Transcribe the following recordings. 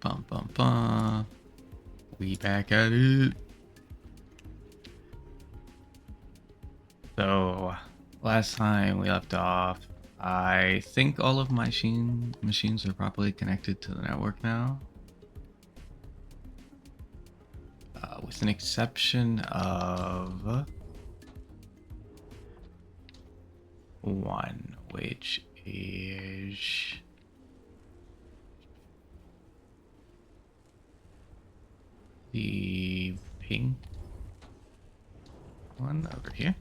Bum bum bum. We back at it. So last time we left off, I think all of my machines are properly connected to the network now. With an exception of one, which is the pink one over here,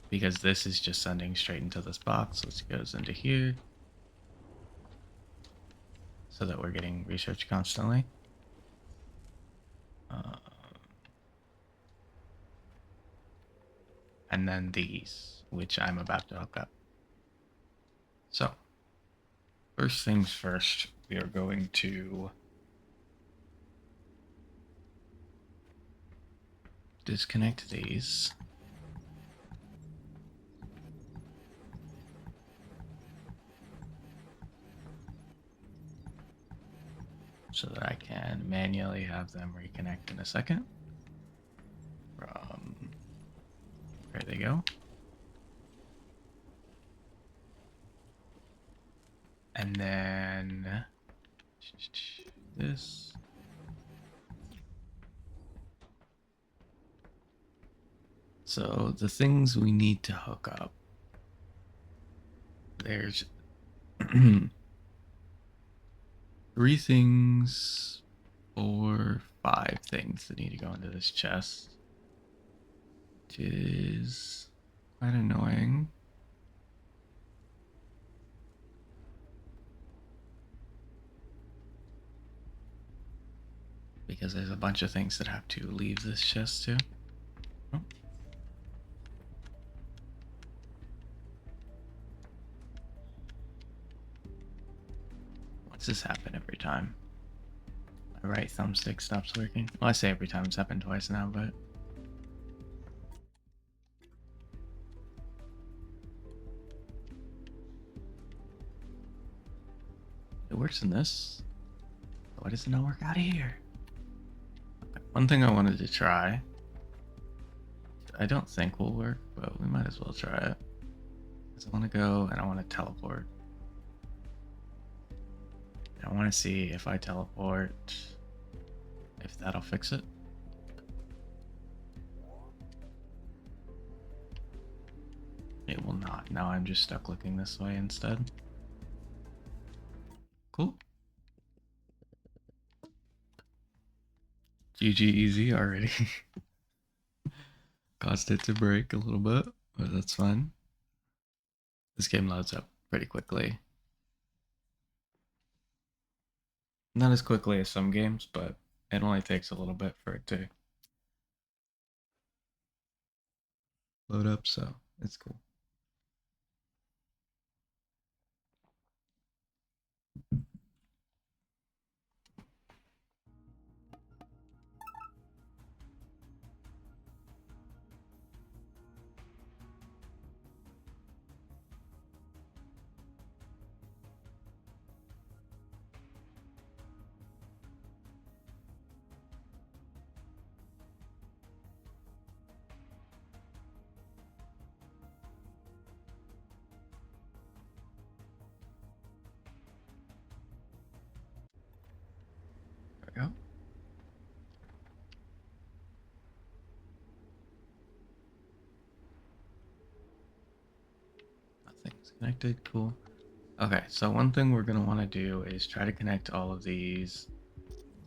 because this is just sending straight into this box, which goes into here, so that we're getting research constantly. And then these, which I'm about to hook up. So, first things first, we are going to disconnect these. So that I can manually have them reconnect in a second. From there they go. And then this. So the things we need to hook up. There's 3 things, 4, 5 things that need to go into this chest. Which is quite annoying. Because there's a bunch of things that have to leave this chest too. Oh. What's this happen every time? My right thumbstick stops working. Well, I say every time, it's happened twice now, but... It works in this. Why does it not work out here? Okay. One thing I wanted to try, I don't think will work, but we might as well try it. Because I want to go and I want to teleport. And I want to see if I teleport, if that'll fix it. It will not. Now I'm just stuck looking this way instead. Cool. GG easy already. Caused it to break a little bit, but that's fine. This game loads up pretty quickly. Not as quickly as some games, but it only takes a little bit for it to load up, so it's cool. There we go. Nothing's connected. Cool. Okay, so one thing we're going to want to do is try to connect all of these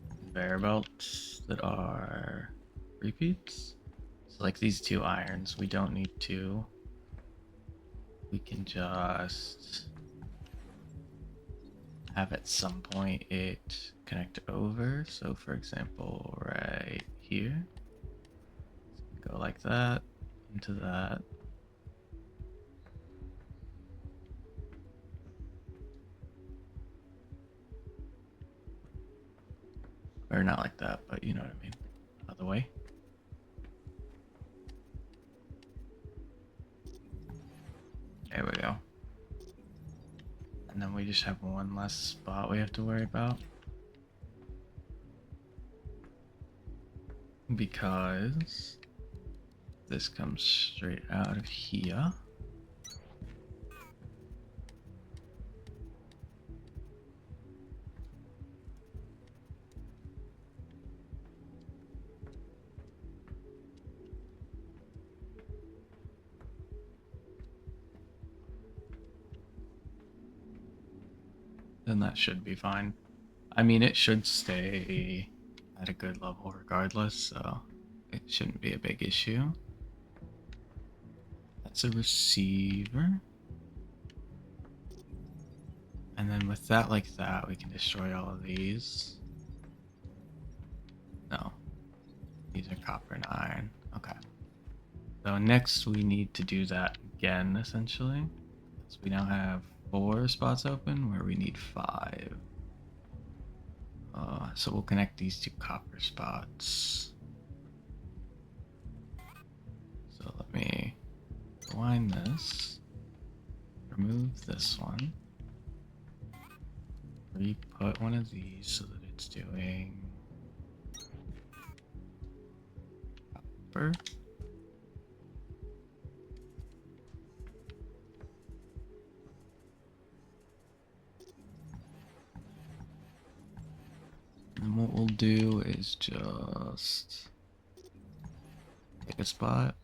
conveyor belts that are repeats. So like these 2 irons, we don't need 2. We can just have at some point it connect over. So for example, right here, go like that into that. Or not like that, but you know what I mean. Other way. There we go. And then we just have one less spot we have to worry about. because this comes straight out of here. Then that should be fine. I mean, it should stay at a good level regardless, so it shouldn't be a big issue. That's a receiver. And then with that like that, we can destroy all of these. No, these are copper and iron. Okay. So next we need to do that again, essentially. So we now have 4 spots open where we need 5. So we'll connect these 2 copper spots. So let me rewind this, remove this one, re-put one of these so that it's doing copper. And what we'll do is just pick a spot,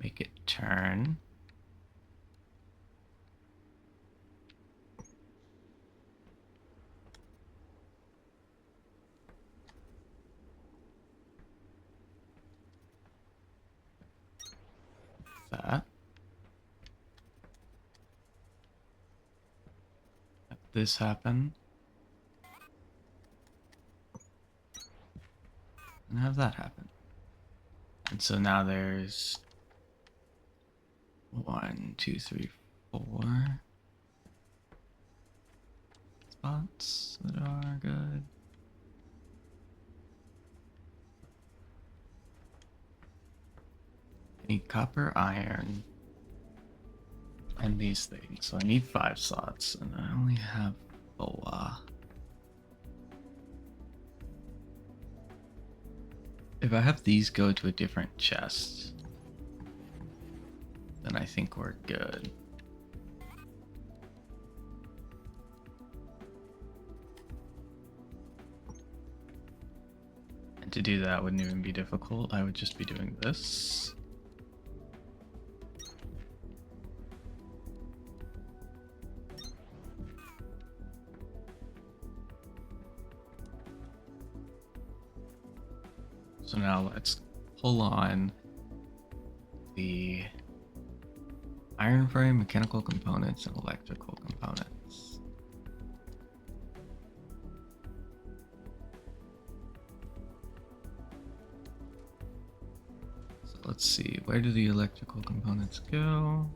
make it turn. That. Let this happen. And have that happen. And so now there's 1, 2, 3, 4 spots that are good. I need copper, iron, and these things. So I need 5 slots, and I only have 4. If I have these go to a different chest, then I think we're good. And to do that wouldn't even be difficult. I would just be doing this. So now let's pull on the iron frame, mechanical components, and electrical components. So let's see, where do the electrical components go?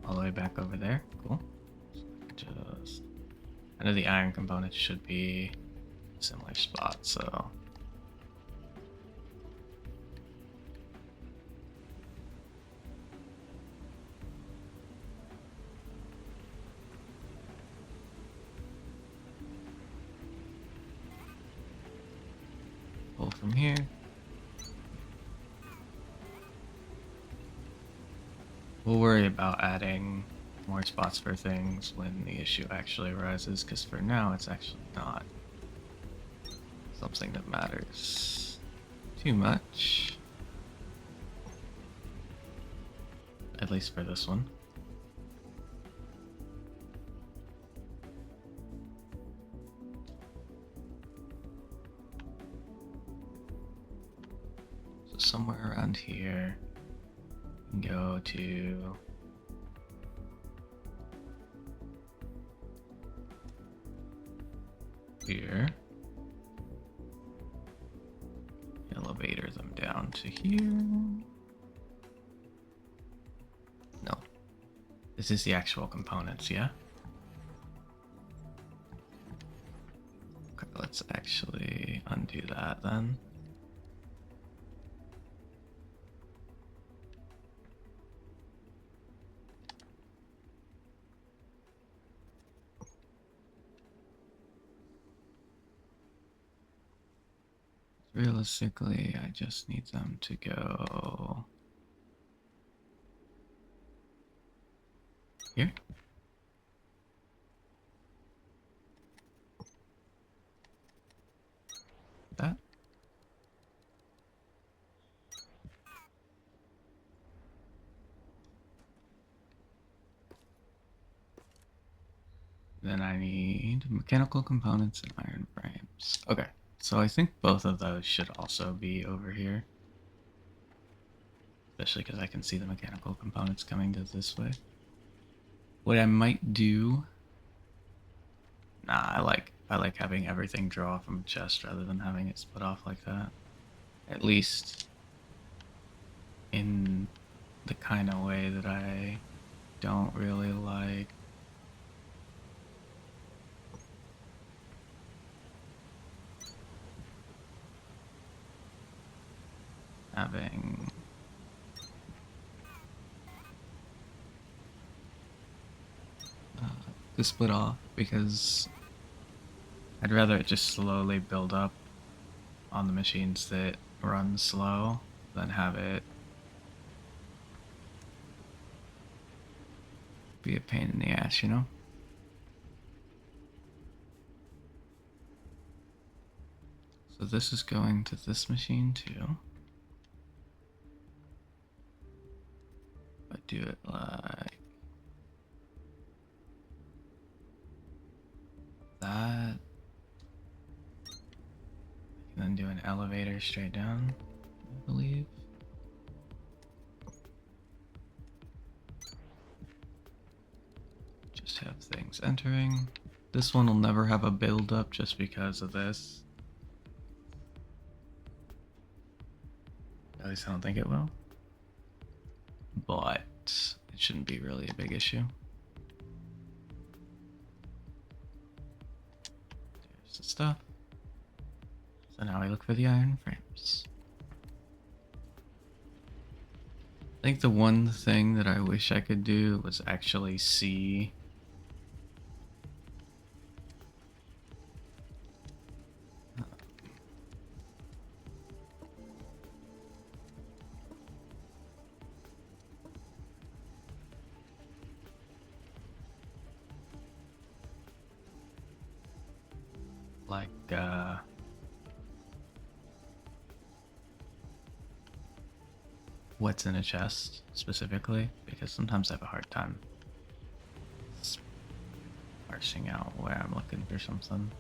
All the way back over there. Cool. Just, I know the iron components should be a similar spot, so pull from here. We'll worry about adding more spots for things when the issue actually arises, because for now it's actually not something that matters too much. At least for this one. So somewhere around here, we can go to here. Elevator them down to here. No. This is the actual components, yeah? Okay, let's actually undo that then. realistically, I just need them to go here. That. Then I need mechanical components and iron frames. Okay, so I think both of those should also be over here. Especially because I can see the mechanical components coming to this way. What I might do... Nah, I like having everything draw from a chest rather than having it split off like that. At least in the kind of way that I don't really like having to split off, because I'd rather it just slowly build up on the machines that run slow than have it be a pain in the ass, you know? So this is going to this machine too. I do it like that. I can then do an elevator straight down, I believe. Just have things entering. This one will never have a build up just because of this. At least I don't think it will. But it shouldn't be really a big issue. There's the stuff. So now we look for the iron frames. I think the one thing that I wish I could do was actually see like what's in a chest specifically, because sometimes I have a hard time parsing out where I'm looking for something.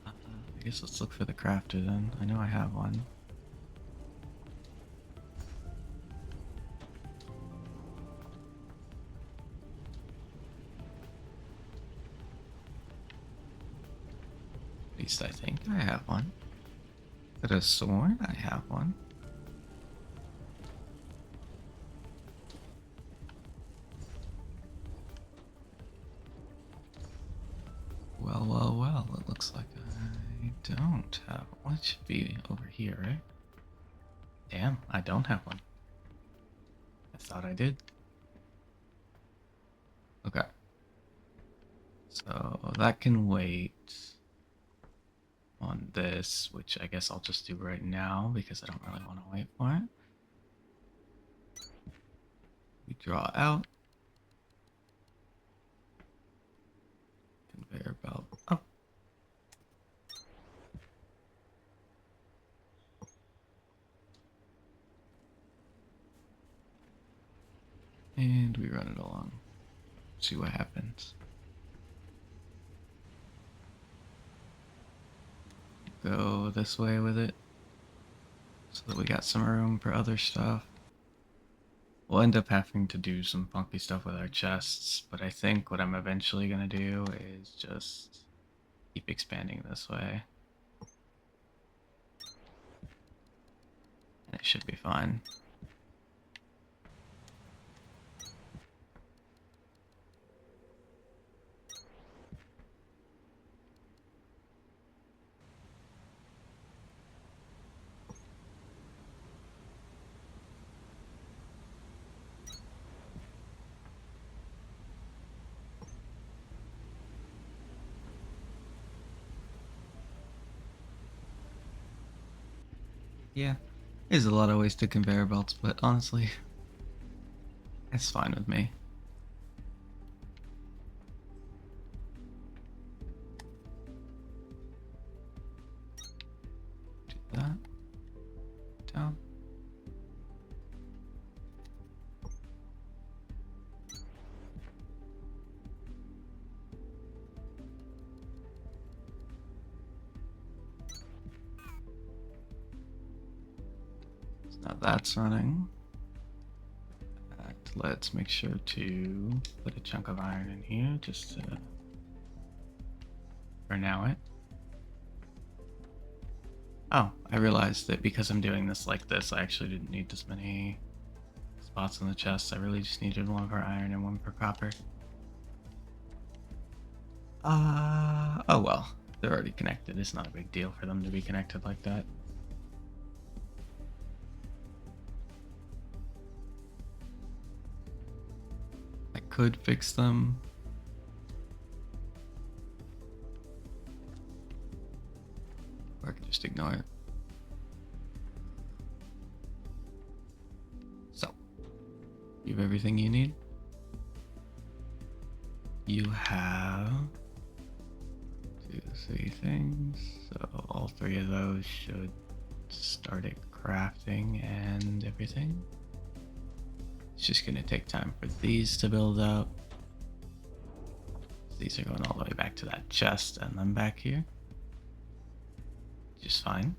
I guess let's look for the crafter then. I know I have one. At least I think I have one. Is it a sword? I have one. Well, it looks like I don't have one. It should be over here, right? Damn, I don't have one. I thought I did. Okay. So that can wait on this, which I guess I'll just do right now because I don't really want to wait for it. We draw out. Conveyor belt up. And we run it along. See what happens. Go this way with it so that we got some room for other stuff. We'll end up having to do some funky stuff with our chests, but I think what I'm eventually going to do is just keep expanding this way. And it should be fine. Yeah, there's a lot of ways to conveyor belts, but honestly, it's fine with me. Do that. Down. So now that's running. Let's make sure to put a chunk of iron in here just to for now it. Oh, I realized that because I'm doing this like this, I actually didn't need this many spots in the chest. I really just needed one for iron and one for copper. Oh well. They're already connected. It's not a big deal for them to be connected like that. I could fix them. Or I could just ignore it. So, you have everything you need? You have 2, 3 things. So all 3 of those should start it crafting and everything. It's just gonna take time for these to build up. These are going all the way back to that chest and then back here. Just fine.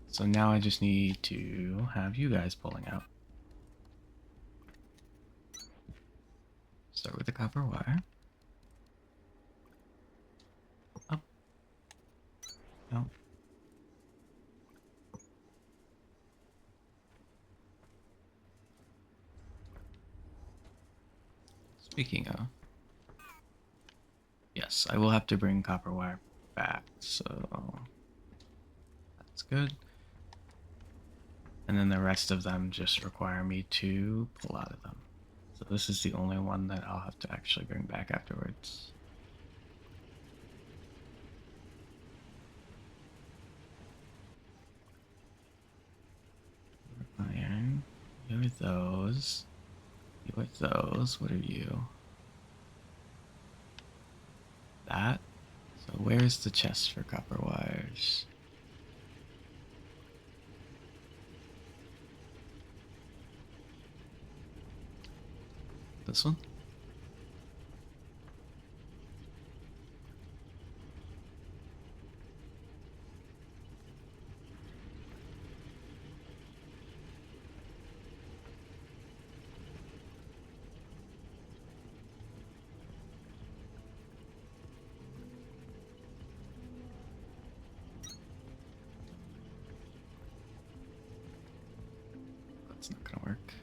So now I just need to have you guys pulling out. Start with the copper wire. Up. No. Speaking of, yes, I will have to bring copper wire back, so that's good. And then the rest of them just require me to pull out of them. So this is the only one that I'll have to actually bring back afterwards. Iron. You are those. You are those. What are you? That. So where's the chest for copper wires? This one? That's not gonna work.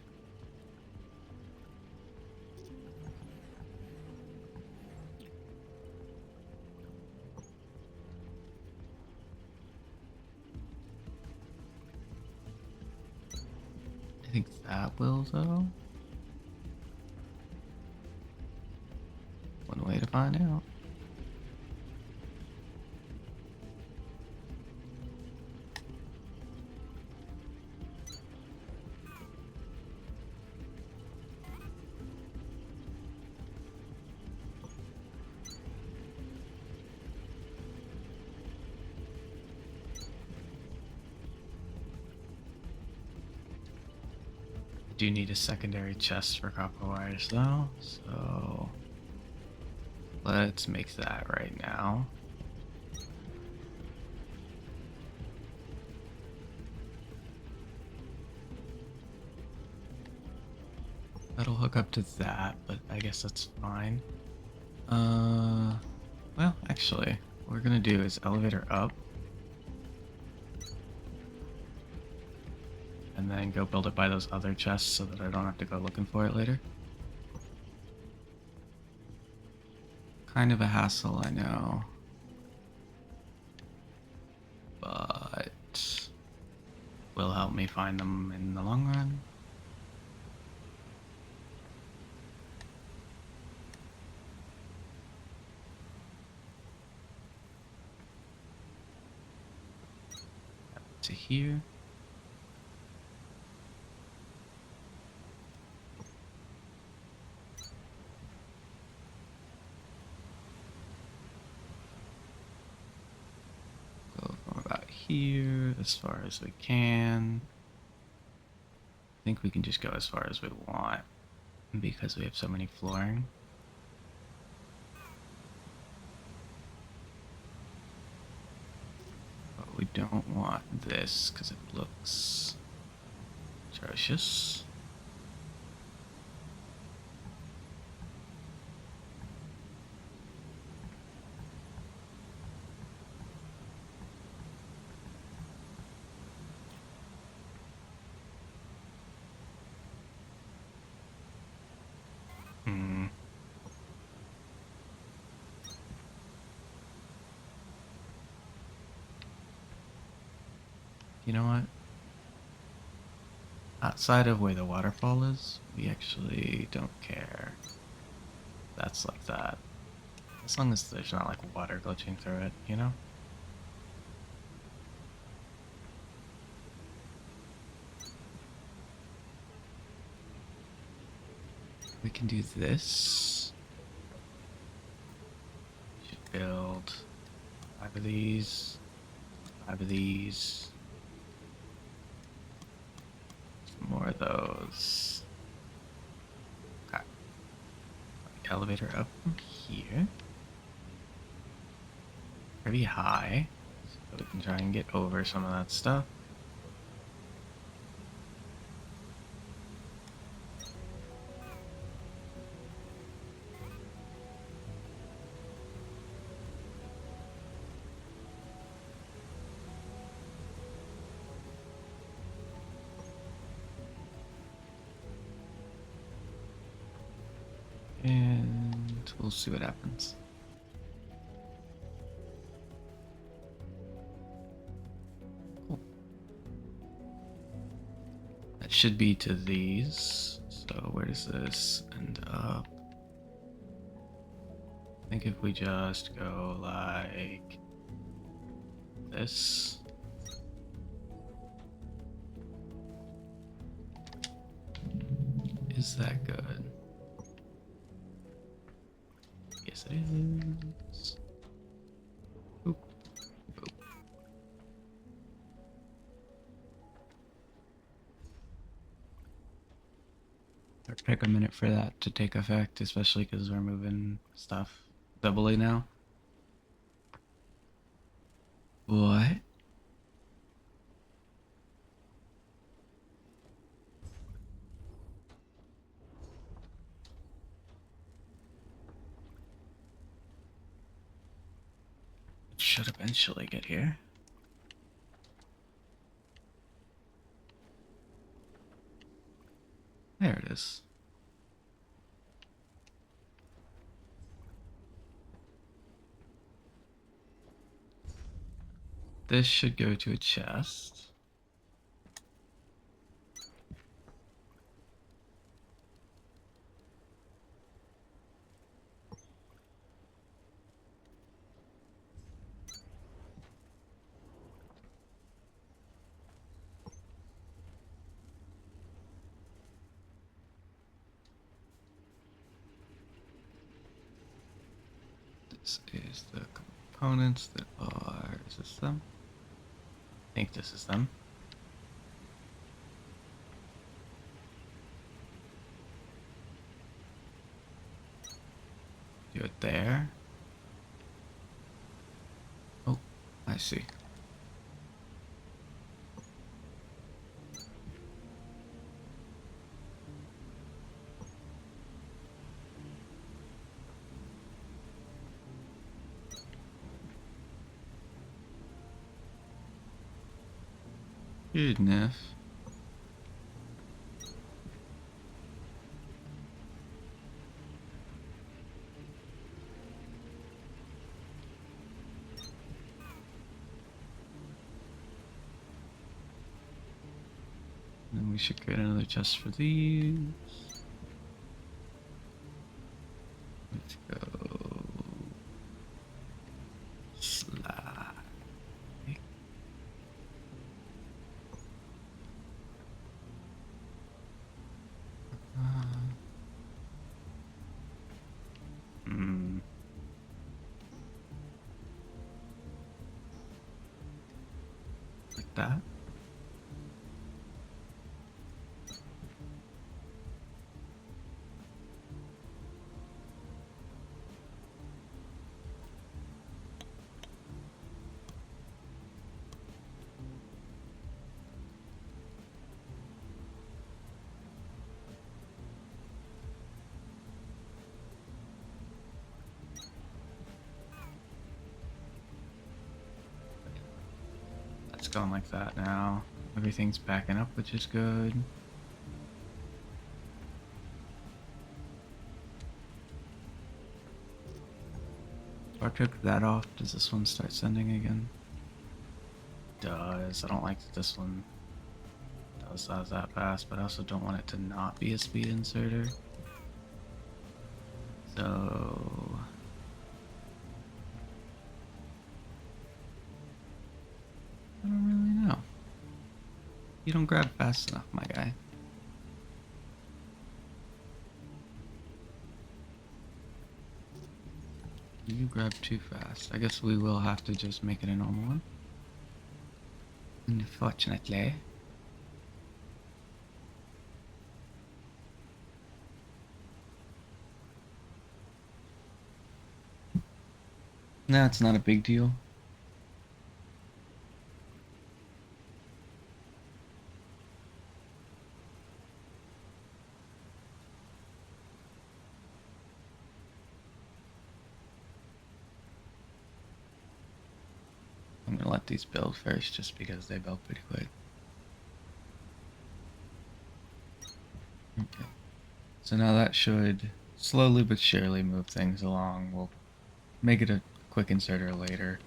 I think that will, though. One way to find out. Do need a secondary chest for copper wires though, so let's make that right now. That'll hook up to that, but I guess that's fine. Well, actually, what we're gonna do is elevator up, and then go build it by those other chests so that I don't have to go looking for it later. Kind of a hassle, I know. But will help me find them in the long run. to here. Go from about here as far as we can. I think we can just go as far as we want because we have so many flooring. But we don't want this because it looks atrocious. Hmm. You know what? Outside of where the waterfall is, we actually don't care. That's like that. As long as there's not like water glitching through it, you know? We can do this. We should build 5 of these, 5 of these, some more of those. Okay. Elevator up from here. Pretty high, so we can try and get over some of that stuff. And we'll see what happens. Cool. That should be to these. So where does this end up? I think if we just go like this. Is that good? Yes, it is. Oop. Oop. It'll take a minute for that to take effect, especially because we're moving stuff doubly now. What? It should eventually get here. There it is. This should go to a chest. This is the components that are. Is this them? I think this is them. Do it there. Oh, I see. Good enough. Then we should create another chest for these. Let's go. Slide. like that. That's going like that now. Everything's backing up, which is good. If I took that off, does this one start sending again? Does. I don't like that this one does that fast, but I also don't want it to not be a speed inserter. So I don't really know. You don't grab fast enough, my guy. You grab too fast. I guess we will have to just make it a normal one. Unfortunately. No, it's not a big deal. I'm gonna let these build first just because they build pretty quick. Okay. So now that should slowly but surely move things along. We'll make it a quick inserter later.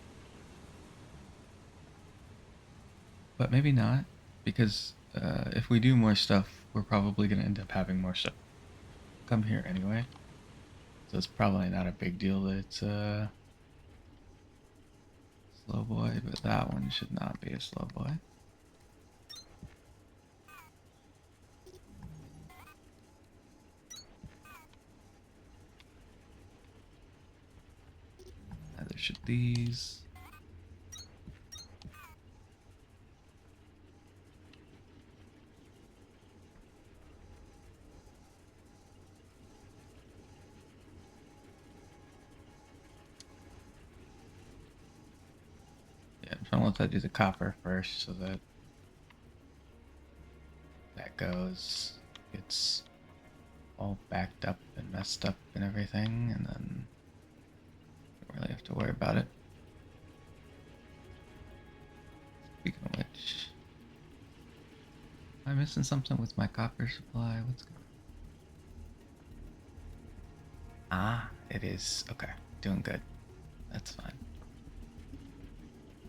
But maybe not, because if we do more stuff, we're probably going to end up having more stuff come here anyway. So it's probably not a big deal that it's a slow boy, but that one should not be a slow boy. Neither should these. Yeah, I'm trying to let that do the copper first so that that goes. It's all backed up and messed up and everything, and then don't really have to worry about it. Speaking of which, am I missing something with my copper supply? What's going on? Ah, it is. Okay, doing good. That's fine.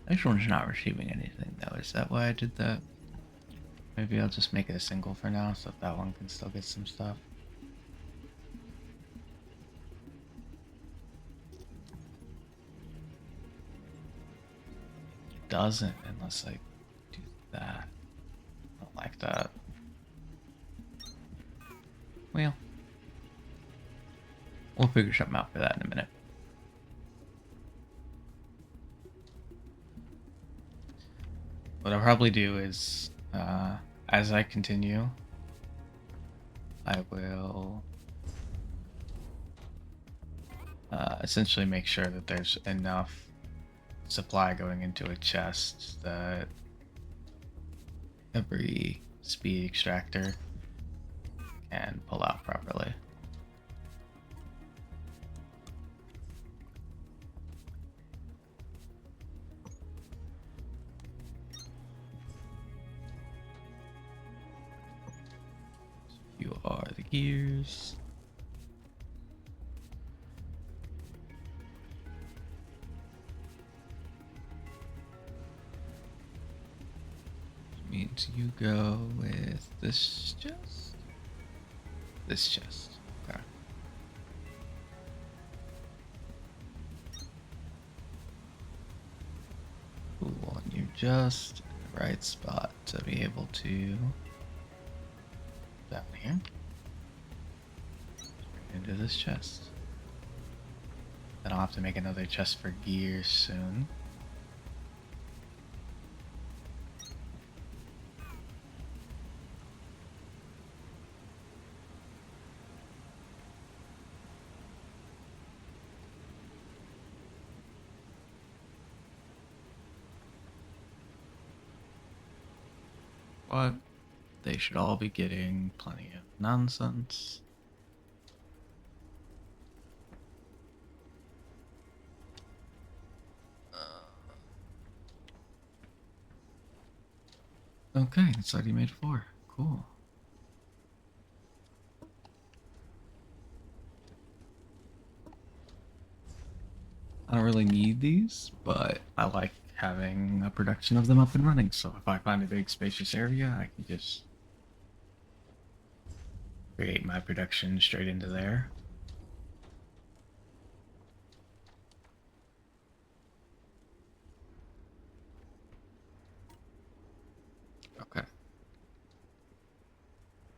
This one's not receiving anything though. Is that why I did that? Maybe I'll just make it a single for now so that one can still get some stuff. It doesn't unless I do that. I don't like that. Well, we'll figure something out for that in a minute. What I'll probably do is, as I continue, I will essentially make sure that there's enough supply going into a chest that every speed extractor can pull out properly. You are the gears. Which means you go with this chest. This chest. Okay. Cool. And you're just in the right spot to be able to down here into this chest. Then I'll have to make another chest for gears soon. but they should all be getting plenty of nonsense. Okay, it's already made 4. Cool. I don't really need these, but I like having a production of them up and running. So if I find a big spacious area, I can just create my production straight into there. Okay.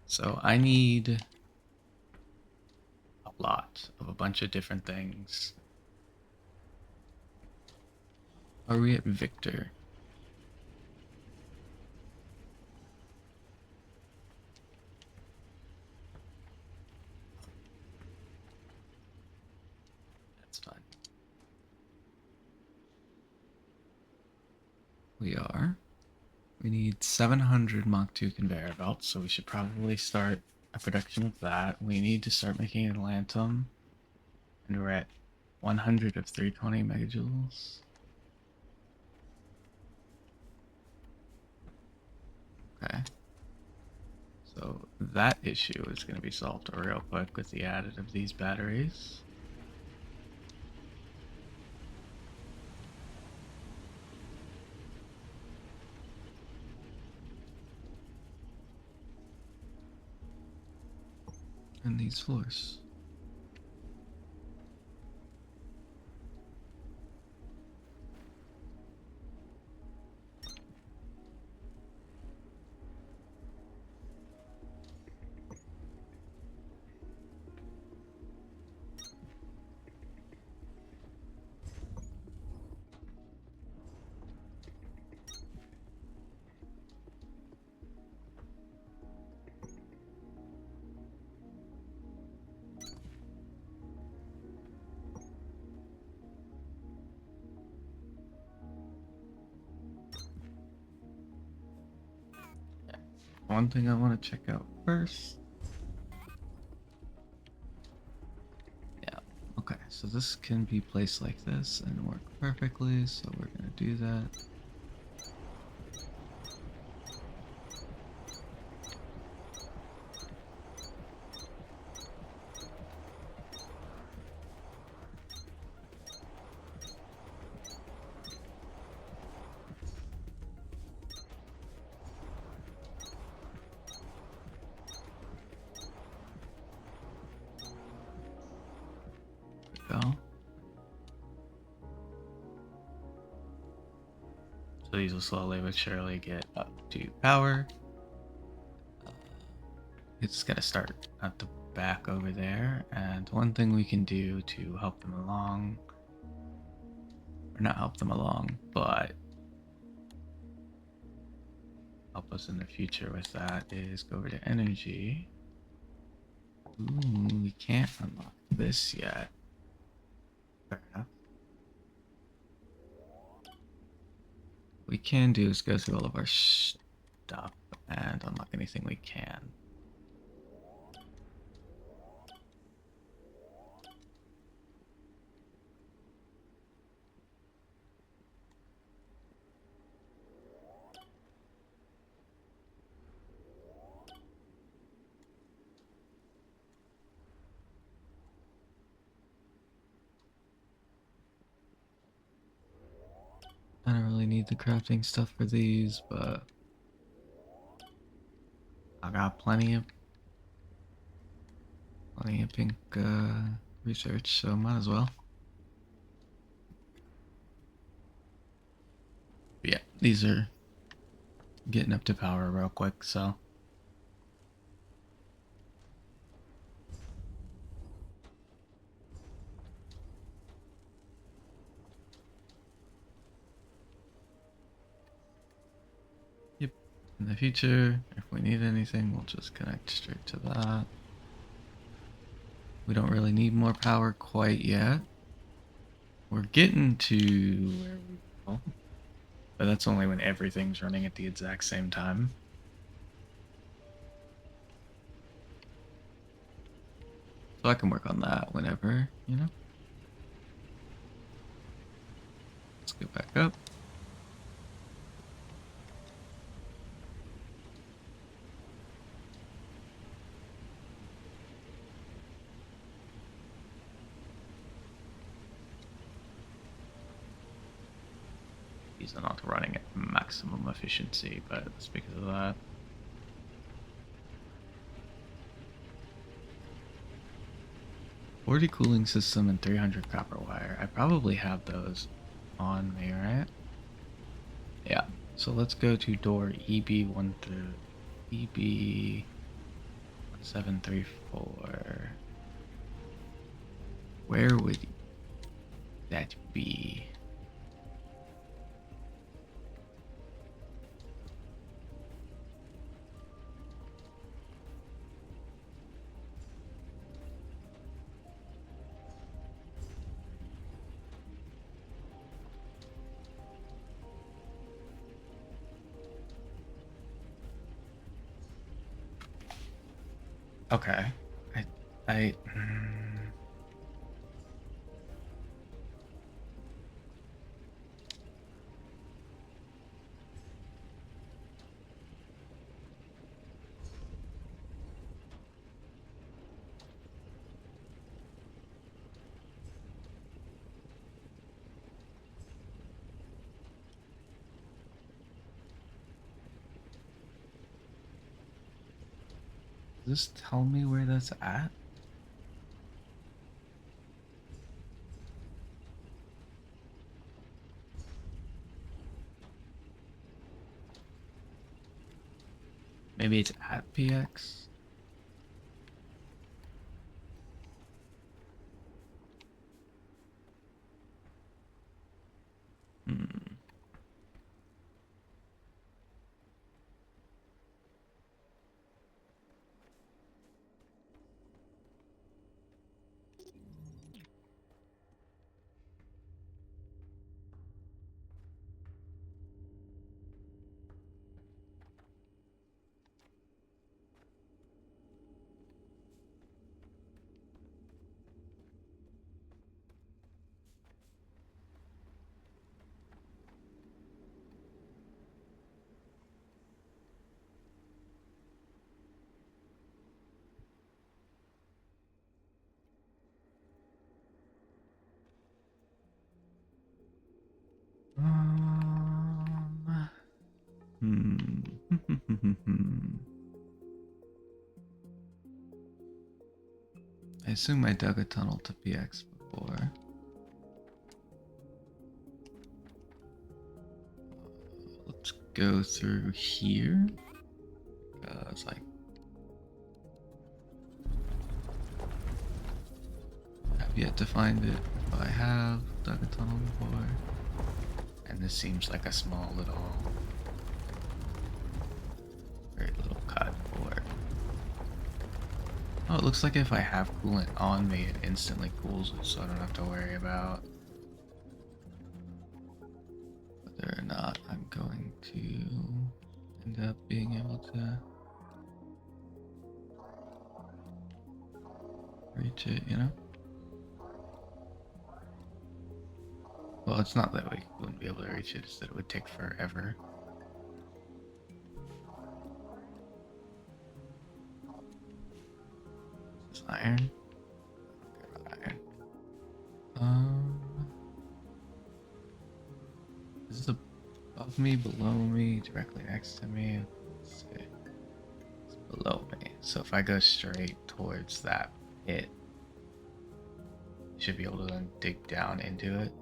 So I need a lot of a bunch of different things. Are we at Victor? That's fine. We are. We need 700 Mach 2 conveyor belts, so we should probably start a production of that. We need to start making an Lantum, and we're at 100 of 320 megajoules. Okay. So that issue is going to be solved real quick with the added of these batteries. And these floors. One thing I want to check out first. Yeah, okay, so this can be placed like this and work perfectly, so we're going to do that. Go. So these will slowly but surely get up to power. It's got to start at the back over there, and one thing we can do to help them along, or not help them along, but help us in the future with that, is go over to energy. Ooh, we can't unlock this yet. Fair enough. What we can do is go through all of our stuff and unlock anything we can. I don't really need the crafting stuff for these, but I got plenty of pink research, so might as well. But yeah, these are getting up to power real quick, so. Yep. In the future, if we need anything, we'll just connect straight to that. We don't really need more power quite yet. We're getting to where we go, but that's only when everything's running at the exact same time. So I can work on that whenever, you know? Let's go back up. These are not running at maximum efficiency, but that's because of that. 40 cooling system and 300 copper wire. I probably have those on me, right? Yeah. So let's go to door EB1 through EB1734. Where would that be? Okay. I Does this tell me where that's at? Maybe it's at PX? Hmm. Um, hmm. I assume I dug a tunnel to PX before. Let's go through here. It's like I've yet to find it. But I have dug a tunnel before. And this seems like a small little, very little cut for it. Oh, it looks like if I have coolant on me, it instantly cools it, so I don't have to worry about whether or not I'm going to end up being able to reach it, you know? Well, it's not that we wouldn't be able to reach it, it's that it would take forever. Is this iron? I don't care about iron. Is this above me, below me, directly next to me? Let's see. It's below me. So if I go straight towards that pit, I should be able to then dig down into it.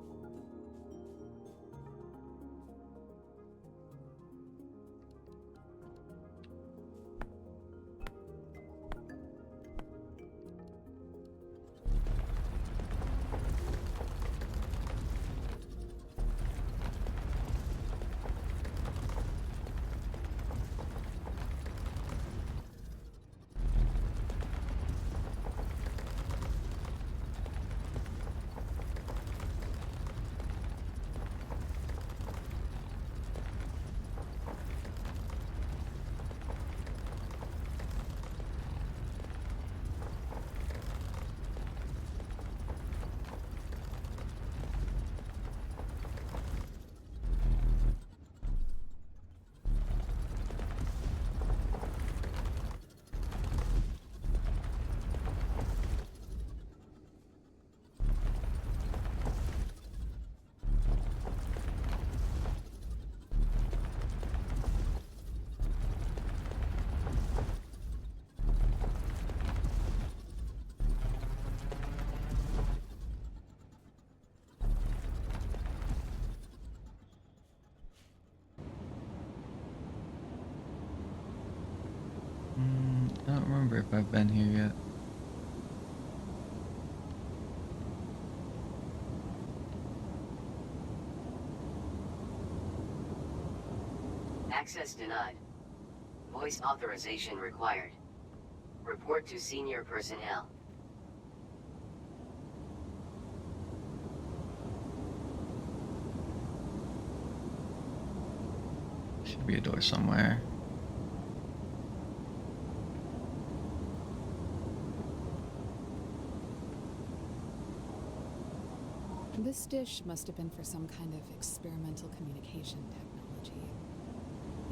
remember if I've been here yet. Access denied. Voice authorization required. Report to senior personnel. Should be a door somewhere. This dish must have been for some kind of experimental communication technology.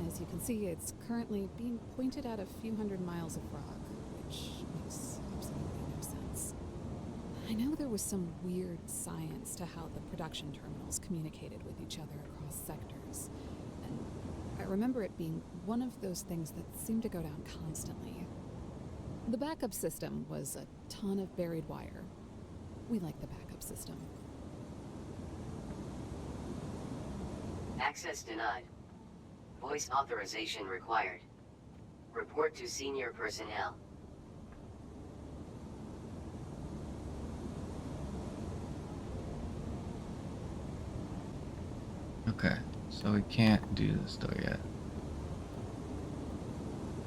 As you can see, it's currently being pointed at a few hundred miles of rock, which makes absolutely no sense. I know there was some weird science to how the production terminals communicated with each other across sectors, and I remember it being one of those things that seemed to go down constantly. The backup system was a ton of buried wire. We like the backup system. Access denied. Voice authorization required. Report to senior personnel. Okay, so we can't do this door yet.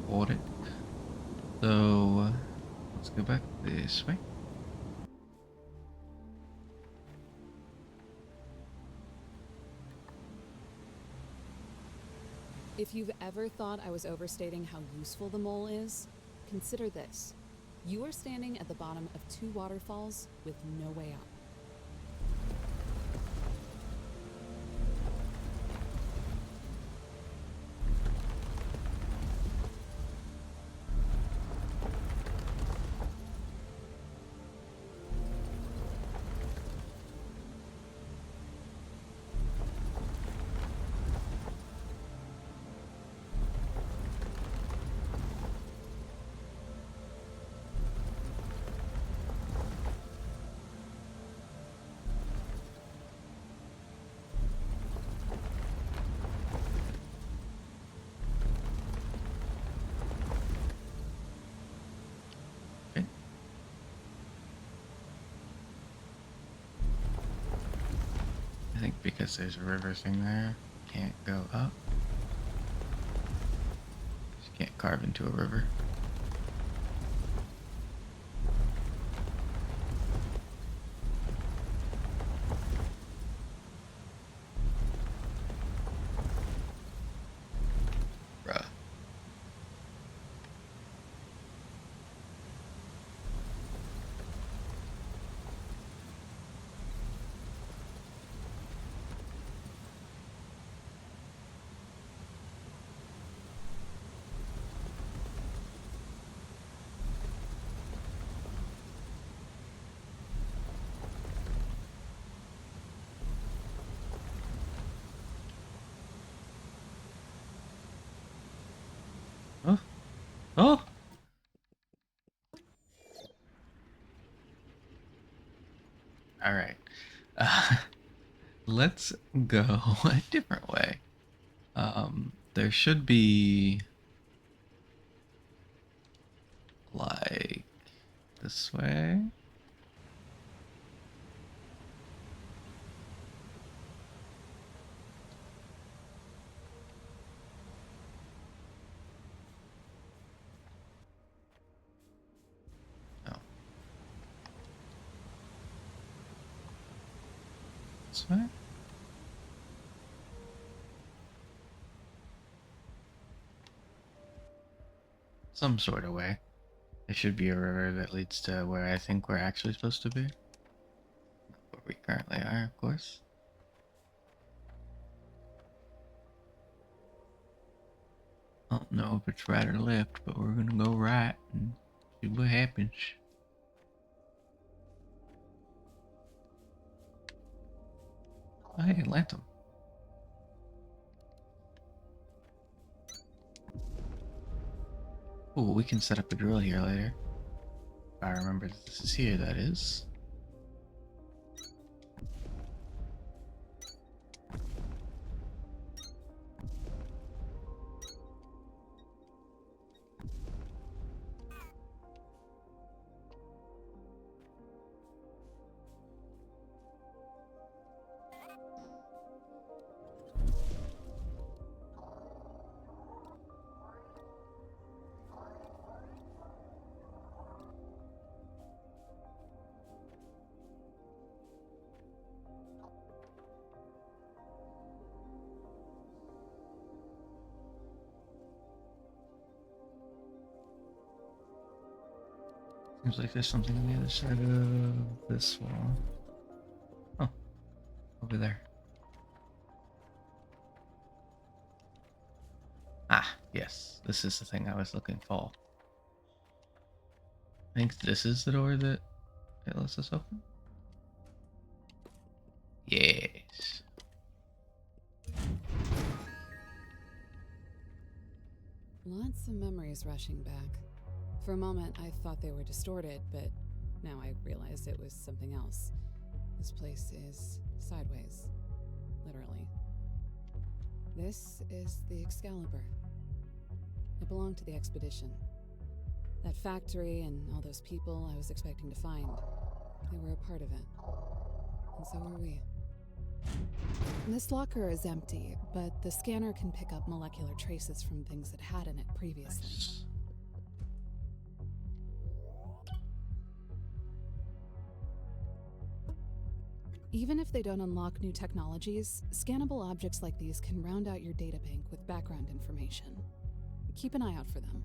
Hold it. So let's go back this way. If you've ever thought I was overstating how useful the mole is, consider this. You are standing at the bottom of 2 waterfalls with no way up. Okay. I think because there's a river thing there, can't go up. Just can't carve into a river. Bruh. Oh. Oh! Alright. Uh, let's go a different way. There should be like this way. No. This way? Some sort of way. There should be a river that leads to where I think we're actually supposed to be. Not where we currently are, of course. I don't know if it's right or left, but we're gonna go right and see what happens. Oh, hey, Lantham. Oh, we can set up a drill here later. If I remember this is here, that is. Seems like there's something on the other side of this wall. Oh, over there. Ah, yes. This is the thing I was looking for. I think this is the door that it lets us open. Yes. Lots of memories rushing back. For a moment, I thought they were distorted, but now I realize it was something else. This place is sideways. Literally. This is the Excalibur. It belonged to the expedition. That factory and all those people I was expecting to find, they were a part of it. And so were we. This locker is empty, but the scanner can pick up molecular traces from things it had in it previously. Nice. Even if they don't unlock new technologies, scannable objects like these can round out your databank with background information. Keep an eye out for them.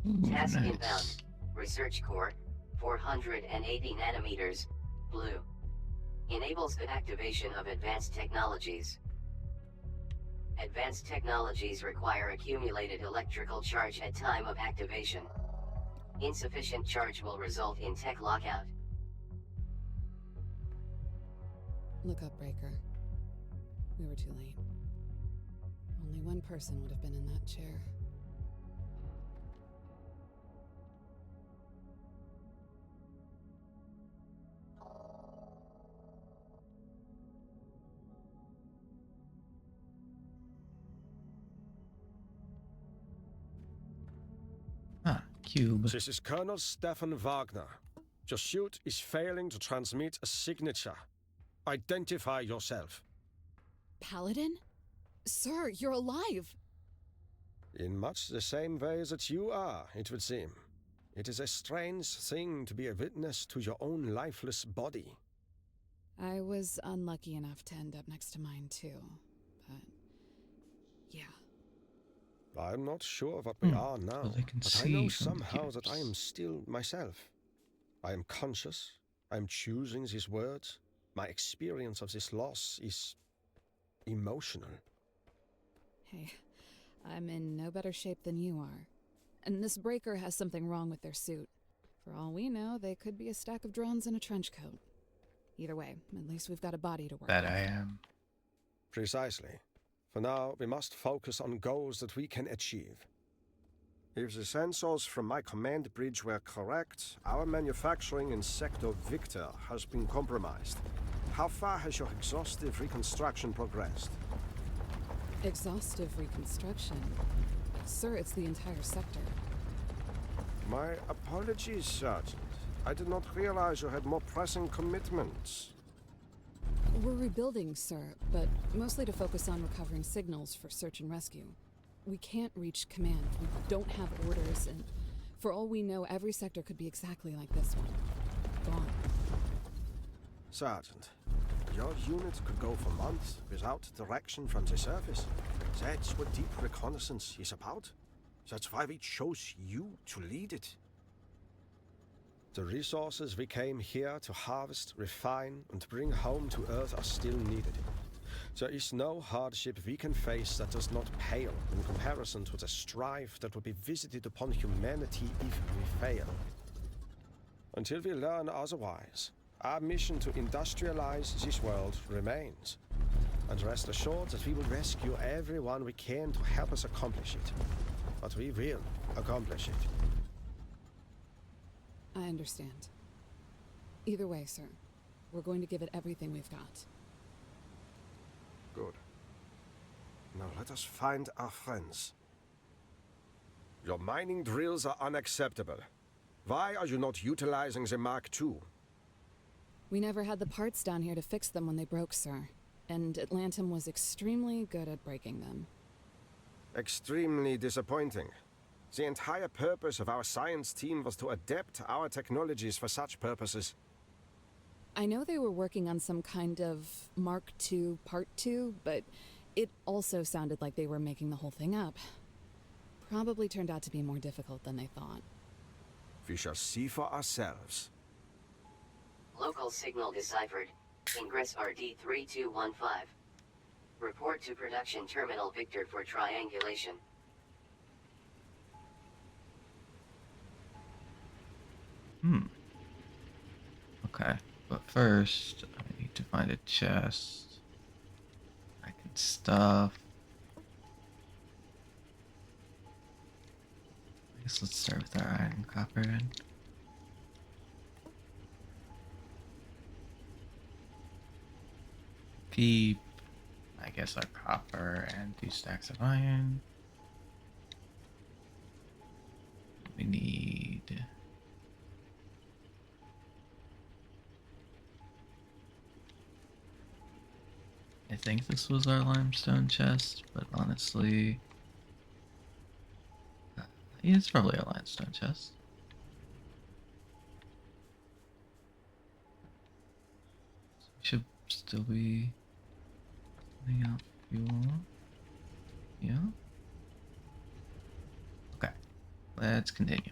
Ooh, Task nice. inbound. Research core, 480 nanometers, blue. Enables the activation of advanced technologies. Advanced technologies require accumulated electrical charge at time of activation. Insufficient charge will result in tech lockout. Look up, Breaker. We were too late. Only one person would have been in that chair. Ah, cube. This is Colonel Stefan Wagner. Your suit is failing to transmit a signature. Identify yourself. Paladin? Sir, you're alive! In much the same way that you are, it would seem. It is a strange thing to be a witness to your own lifeless body. I was unlucky enough to end up next to mine, too. But, yeah. I'm not sure what we are now, Well, they can but I see know from the somehow that I cubes. am still myself. I am conscious. I am choosing these words. My experience of this loss is emotional. Hey, I'm in no better shape than you are. And this Breaker has something wrong with their suit. For all we know, they could be a stack of drones in a trench coat. Either way, at least we've got a body to work That with. I am. Precisely. For now, we must focus on goals that we can achieve. If the sensors from my command bridge were correct, our manufacturing in Sector Victor has been compromised. How far has your exhaustive reconstruction progressed? Exhaustive reconstruction? Sir, it's the entire sector. My apologies, Sergeant. I did not realize you had more pressing commitments. We're rebuilding, sir, but mostly to focus on recovering signals for search and rescue. We can't reach command. We don't have orders, and for all we know, every sector could be exactly like this one. Gone. Sergeant, your unit could go for months without direction from the surface. That's what deep reconnaissance is about. That's why we chose you to lead it. The resources we came here to harvest, refine, and bring home to Earth are still needed. There is no hardship we can face that does not pale in comparison to the strife that will be visited upon humanity if we fail. Until we learn otherwise, our mission to industrialize this world remains. And rest assured that we will rescue everyone we can to help us accomplish it. But we will accomplish it. I understand. Either way, sir, we're going to give it everything we've got. Good. Now let us find our friends. Your mining drills are unacceptable. Why are you not utilizing the Mark II? We never had the parts down here to fix them when they broke, sir. And Atlantum was extremely good at breaking them. Extremely disappointing. The entire purpose of our science team was to adapt our technologies for such purposes. I know they were working on some kind of Mark II Part 2, but it also sounded like they were making the whole thing up. Probably turned out to be more difficult than they thought. We shall see for ourselves. Local signal deciphered. Ingress RD3215. Report to production terminal Victor for triangulation. Okay, but first I need to find a chest I can stuff. I guess let's start with our iron and copper in. Keep, I guess, our copper and 2 stacks of iron. We need... I think this was our limestone chest, but honestly... yeah, it's probably a limestone chest. So we should still be putting out fuel. Yeah. Okay, let's continue.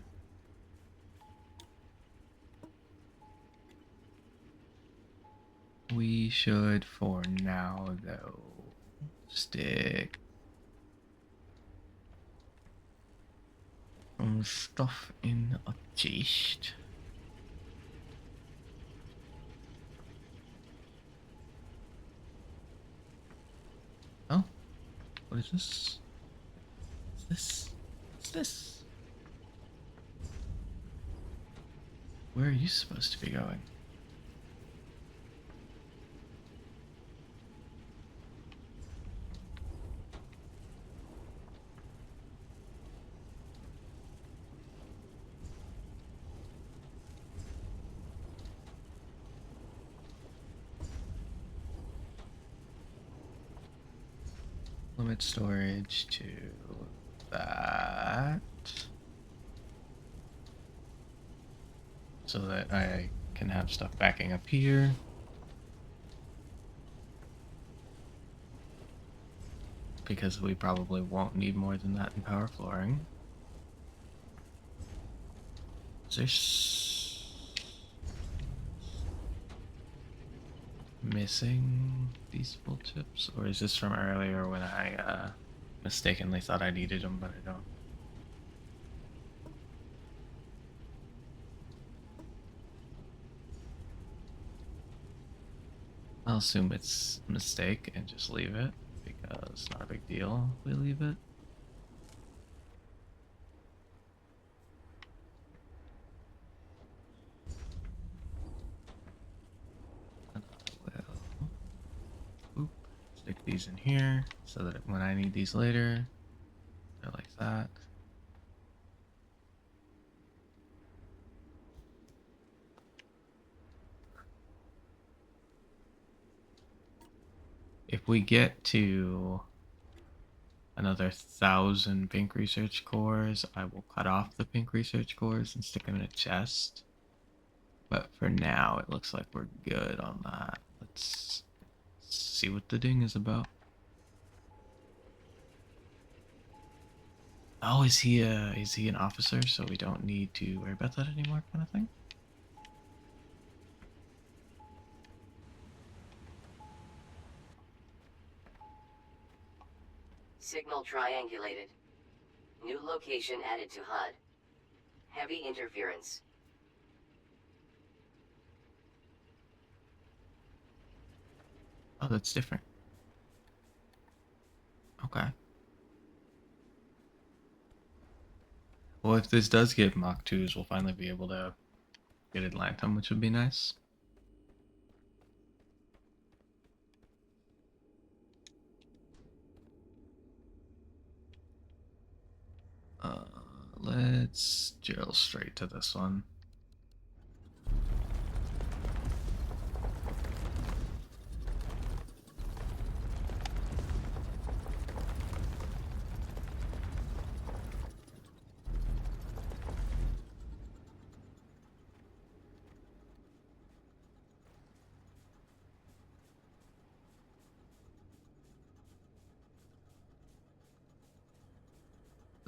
We should, for now, though, stick some stuff in a chest. Oh, what is this? What's this? What's this? Where are you supposed to be going? Limit storage to that. So that I can have stuff backing up here. Because we probably won't need more than that in power flooring. Is there missing these full chips? Or is this from earlier when I mistakenly thought I needed them, but I don't? I'll assume it's a mistake and just leave it, because it's not a big deal if we leave it. And I will stick these in here so that when I need these later, they're like that. If we get to another 1,000 pink research cores, I will cut off the pink research cores and stick them in a chest. But for now, it looks like we're good on that. Let's see what the ding is about. Oh, is he an officer, so we don't need to worry about that anymore, kind of thing? Signal triangulated. New location added to HUD. Heavy interference. Oh, that's different. Okay. Well, if this does get Mach 2s, we'll finally be able to get Atlantum, which would be nice. Let's drill straight to this one.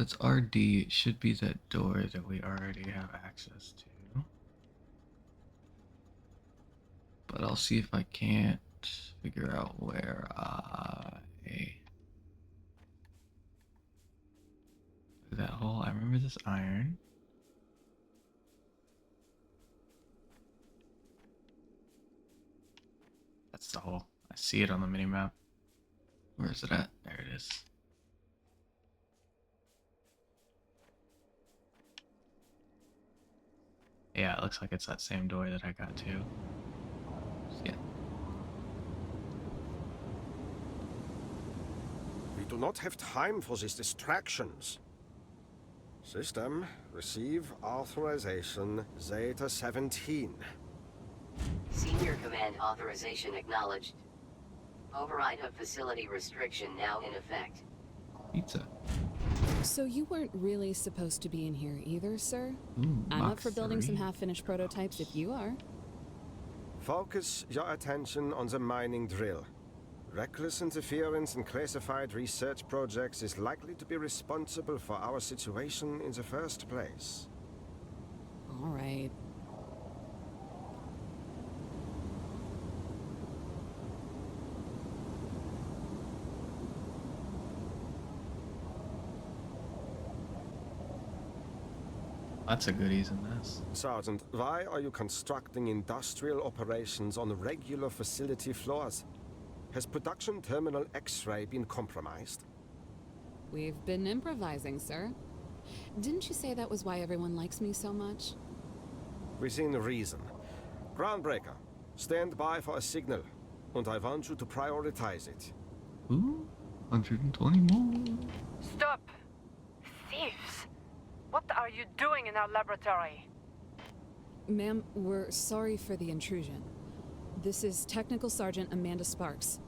it's RD. It should be that door that we already have access to. But I'll see if I can't figure out where that hole. I remember this iron. That's the hole. I see it on the mini map. Where is it at? There it is. Yeah, it looks like it's that same door that I got to. Yeah. We do not have time for these distractions. System, receive authorization Zeta 17. Senior Command authorization acknowledged. Override of facility restriction now in effect. Pizza. So you weren't really supposed to be in here either, sir? Ooh, I'm Mach up for building 3. some half-finished prototypes if you are. Focus your attention on the mining drill. Reckless interference in classified research projects is likely to be responsible for our situation in the first place. All right. Lots of goodies in this. Sergeant, why are you constructing industrial operations on regular facility floors? Has production terminal X-ray been compromised? We've been improvising, sir. Didn't you say that was why everyone likes me so much? Within reason. Groundbreaker, stand by for a signal, and I want you to prioritize it. Ooh, 120 more. Stop! Thieves! What are you doing in our laboratory? Ma'am, we're sorry for the intrusion. This is Technical Sergeant Amanda Sparks.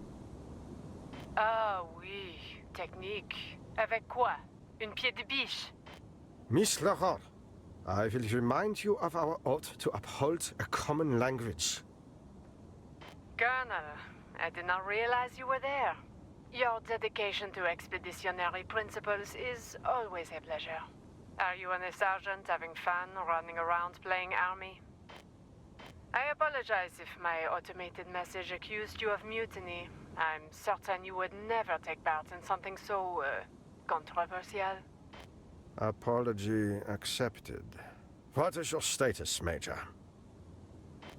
Ah oui, technique. Avec quoi? Une pied de biche? Miss Lahore, I will remind you of our oath to uphold a common language. Colonel, I did not realize you were there. Your dedication to expeditionary principles is always a pleasure. Are you and a sergeant having fun running around playing army? I apologize if my automated message accused you of mutiny. I'm certain you would never take part in something so, controversial. Apology accepted. What is your status, Major?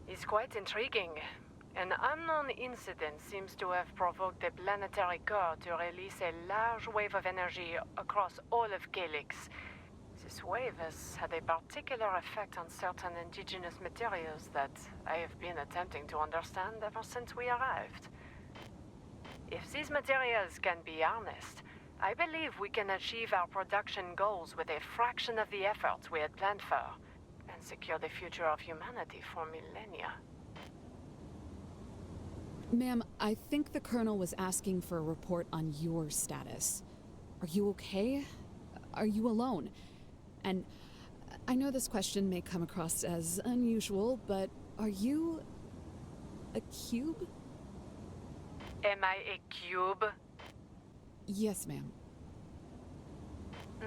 It's quite intriguing. An unknown incident seems to have provoked the planetary core to release a large wave of energy across all of Calyx. This wave has had a particular effect on certain indigenous materials that I have been attempting to understand ever since we arrived. If these materials can be harnessed, I believe we can achieve our production goals with a fraction of the effort we had planned for, and secure the future of humanity for millennia. Ma'am, I think the Colonel was asking for a report on your status. Are you okay? Are you alone? And I know this question may come across as unusual, but are you a cube? Am I a cube? Yes, ma'am.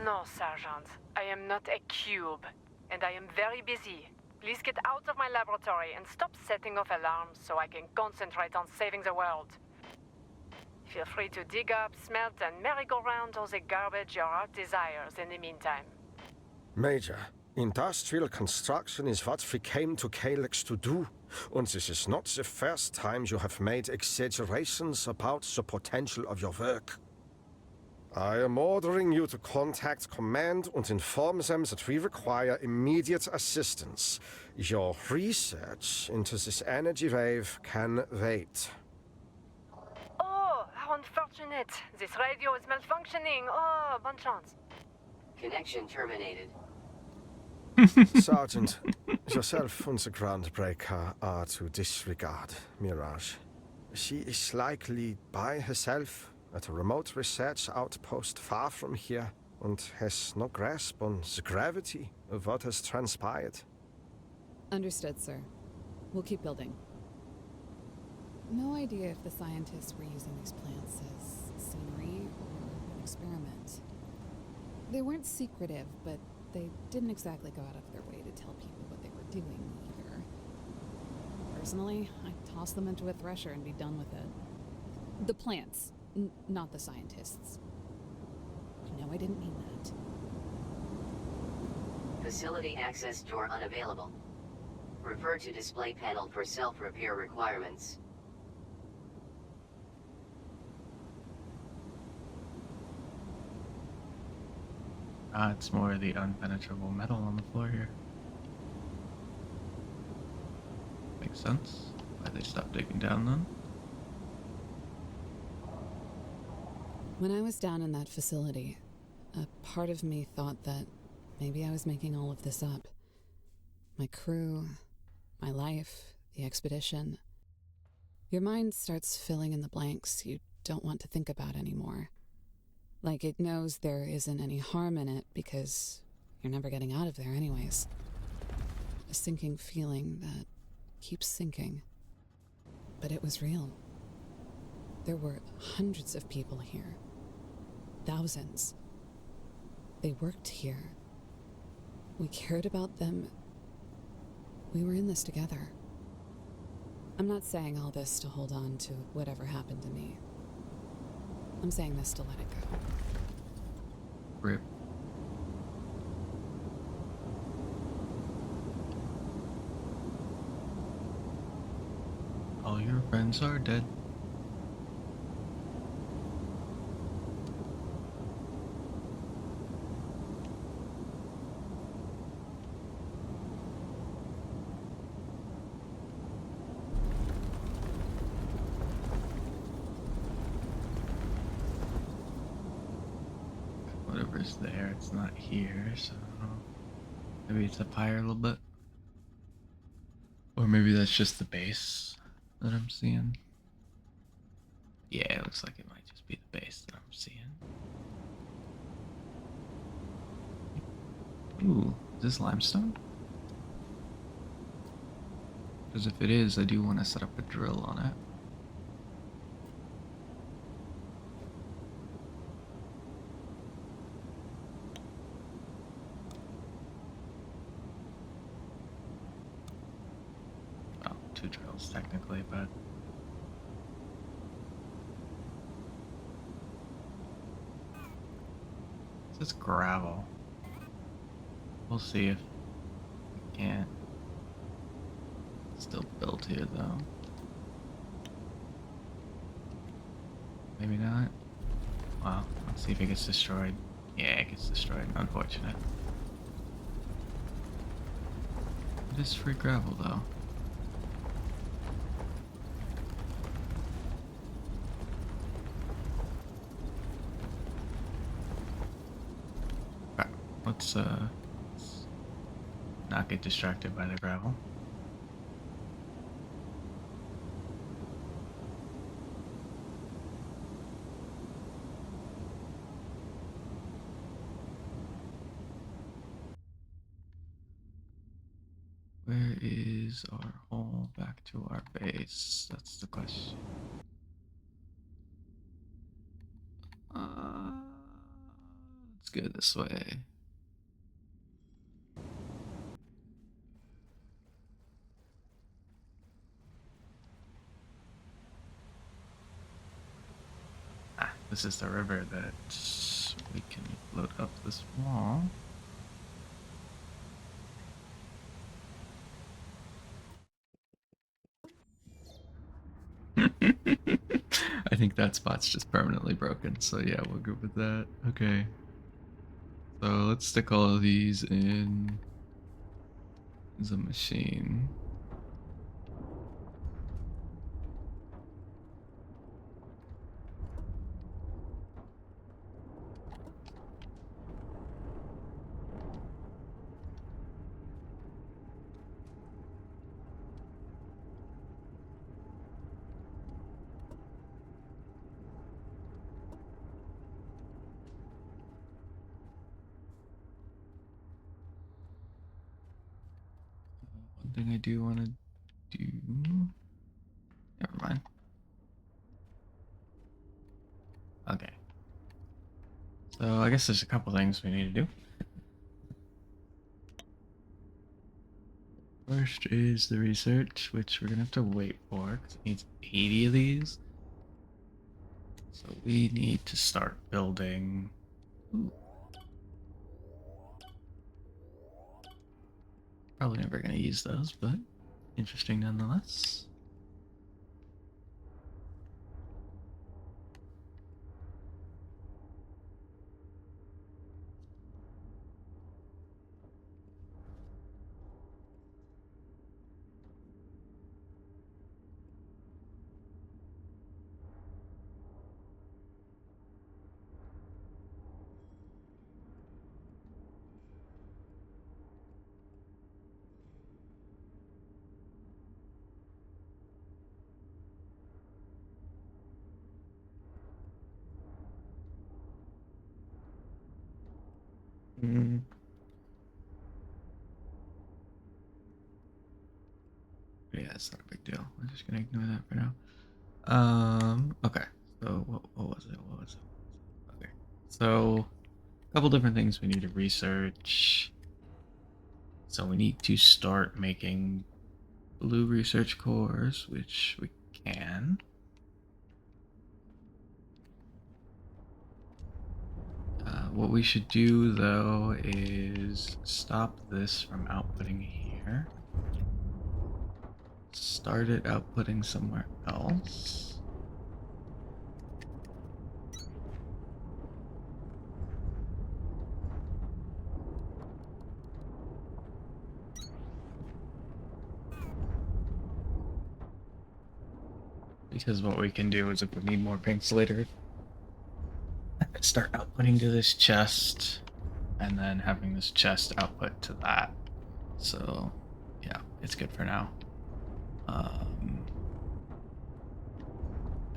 No, Sergeant. I am not a cube, and I am very busy. Please get out of my laboratory and stop setting off alarms so I can concentrate on saving the world. Feel free to dig up, smelt, and merry-go-round all the garbage your heart desires in the meantime. Major, industrial construction is what we came to Calyx to do, and this is not the first time you have made exaggerations about the potential of your work. I am ordering you to contact Command and inform them that we require immediate assistance. Your research into this energy wave can wait. Oh, how unfortunate. This radio is malfunctioning. Oh, bonne chance. Connection terminated. Sergeant, yourself and the Groundbreaker are to disregard Mirage. She is likely by herself at a remote research outpost far from here and has no grasp on the gravity of what has transpired. Understood, sir. We'll keep building. No idea if the scientists were using these plants as scenery or an experiment. They weren't secretive, but they didn't exactly go out of their way to tell people what they were doing either. Personally, I'd toss them into a thresher and be done with it. The plants, not the scientists. No, I didn't mean that. Facility access door unavailable. Refer to display panel for self-repair requirements. Ah, it's more of the unpenetrable metal on the floor here. Makes sense. Why they stopped digging down then? When I was down in that facility, a part of me thought that maybe I was making all of this up. My crew, my life, the expedition. Your mind starts filling in the blanks you don't want to think about anymore. Like it knows there isn't any harm in it because you're never getting out of there anyways. A sinking feeling that keeps sinking. But it was real. There were hundreds of people here. Thousands. They worked here. We cared about them. We were in this together. I'm not saying all this to hold on to whatever happened to me. I'm saying this to let it go. Rip. All your friends are dead. Whatever's there, it's not here, so maybe it's up higher a little bit. Or maybe that's just the base that I'm seeing. Yeah, it looks like it might just be the base that I'm seeing. Ooh, is this limestone? Because if it is, I do want to set up a drill on it. Oh, 2 drills technically, but it's gravel. We'll see if we can't. It's still built here though. Maybe not. Well, let's see if it gets destroyed. Yeah, it gets destroyed. Unfortunate. It is free gravel though. Alright, let's not get distracted by the gravel. Where is our hole back to our base? That's the question. Let's go this way. Ah, this is the river that we can load up this wall. I think that spot's just permanently broken, so yeah, we'll go with that. Okay. So let's stick all of these in the machine. One thing I do want to do. Never mind. Okay. So I guess there's a couple things we need to do. First is the research, which we're gonna have to wait for because it needs 80 of these. So we need to start building. Ooh. Probably never gonna use those, but interesting nonetheless. Mm. Yeah, it's not a big deal. We're just gonna ignore that for now. Okay. So what was it? What was it? Okay. So a couple different things we need to research. So we need to start making blue research cores, which we can. What we should do though is stop this from outputting here. Start it outputting somewhere else. Because what we can do is if we need more pinks later, start outputting to this chest and then having this chest output to that. So yeah, it's good for now.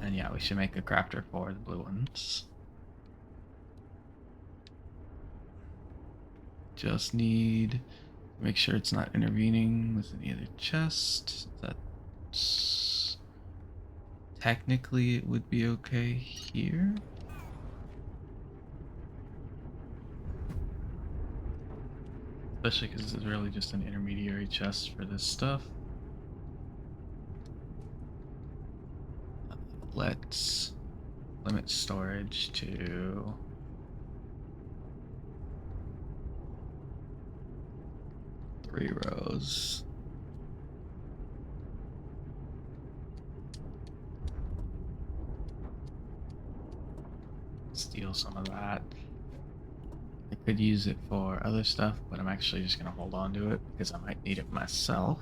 And yeah, we should make a crafter for the blue ones. Just need to make sure it's not intervening with any other chest. That's technically it would be okay here. Especially because this is really just an intermediary chest for this stuff. Let's limit storage to 3 rows. Steal some of that. I could use it for other stuff, but I'm actually just gonna hold on to it because I might need it myself.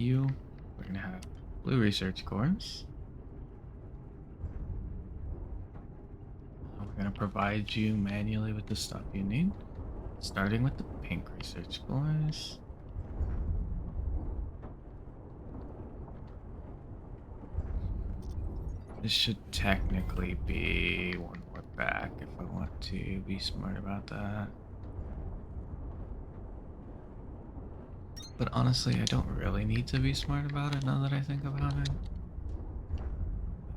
We're gonna have blue research cores. We're gonna provide you manually with the stuff you need, starting with the pink research cores. This should technically be one more back if I want to be smart about that. But honestly, I don't really need to be smart about it now that I think about it.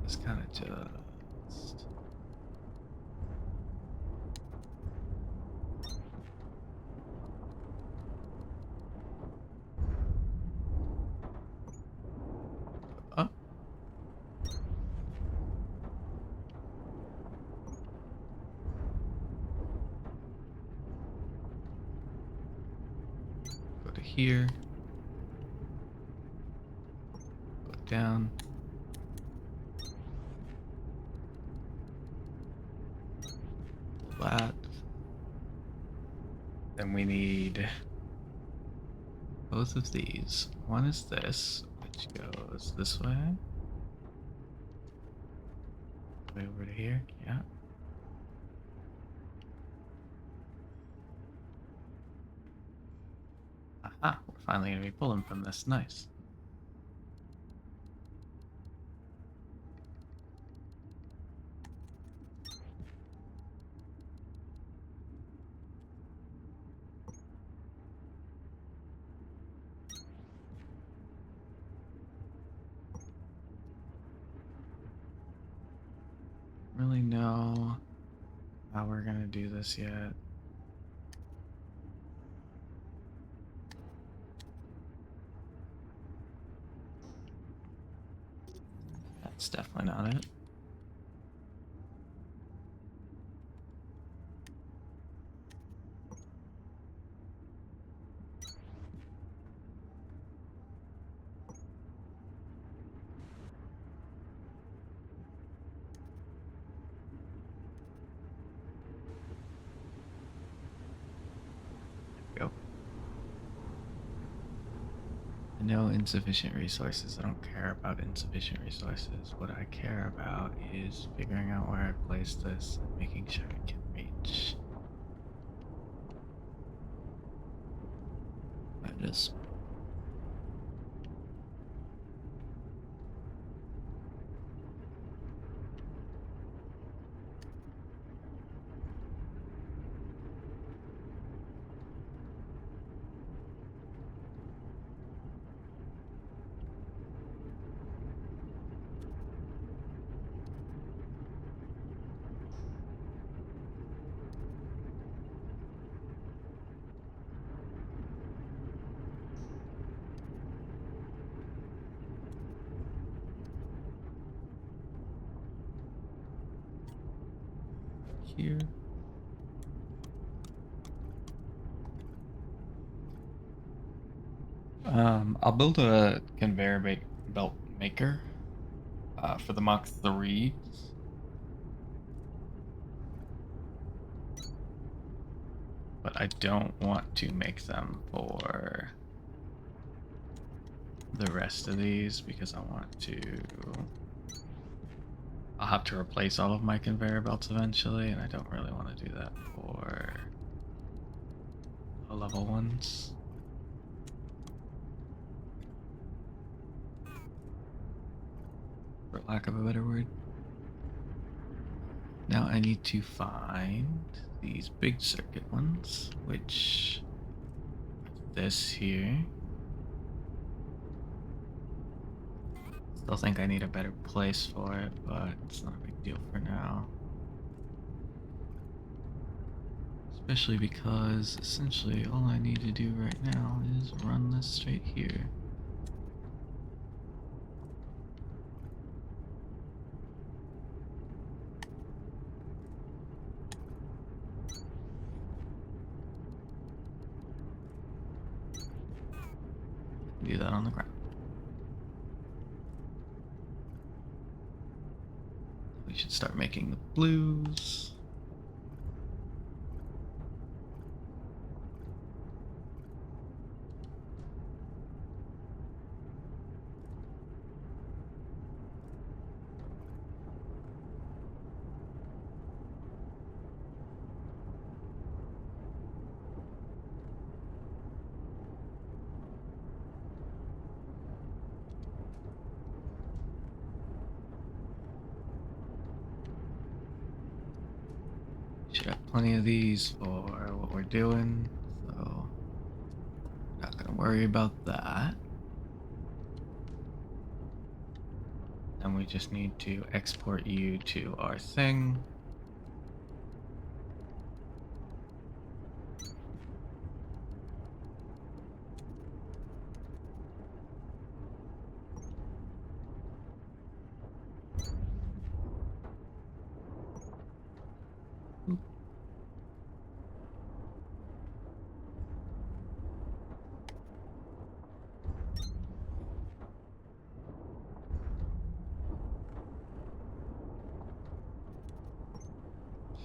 It's kind of just... Oh. Go to here. Go down. That. Then we need both of these. One is this, which goes this way. Way over to here, yeah. Aha, we're finally gonna be pulling from this, nice. how we're gonna do this yet. That's definitely not it. Go. No insufficient resources. I don't care about insufficient resources. What I care about is figuring out where I place this and making sure it can reach. I just here. I'll build a conveyor belt maker for the Mach 3s, but I don't want to make them for the rest of these because I want to. I'll have to replace all of my conveyor belts eventually, and I don't really want to do that for low-level ones. For lack of a better word. Now I need to find these big circuit ones, which this here. Still think I need a better place for it, but it's not a big deal for now. Especially because essentially all I need to do right now is run this straight here. Do that on the ground. We should start making the blues. Should have plenty of these for what we're doing, so not gonna worry about that. And we just need to export you to our thing.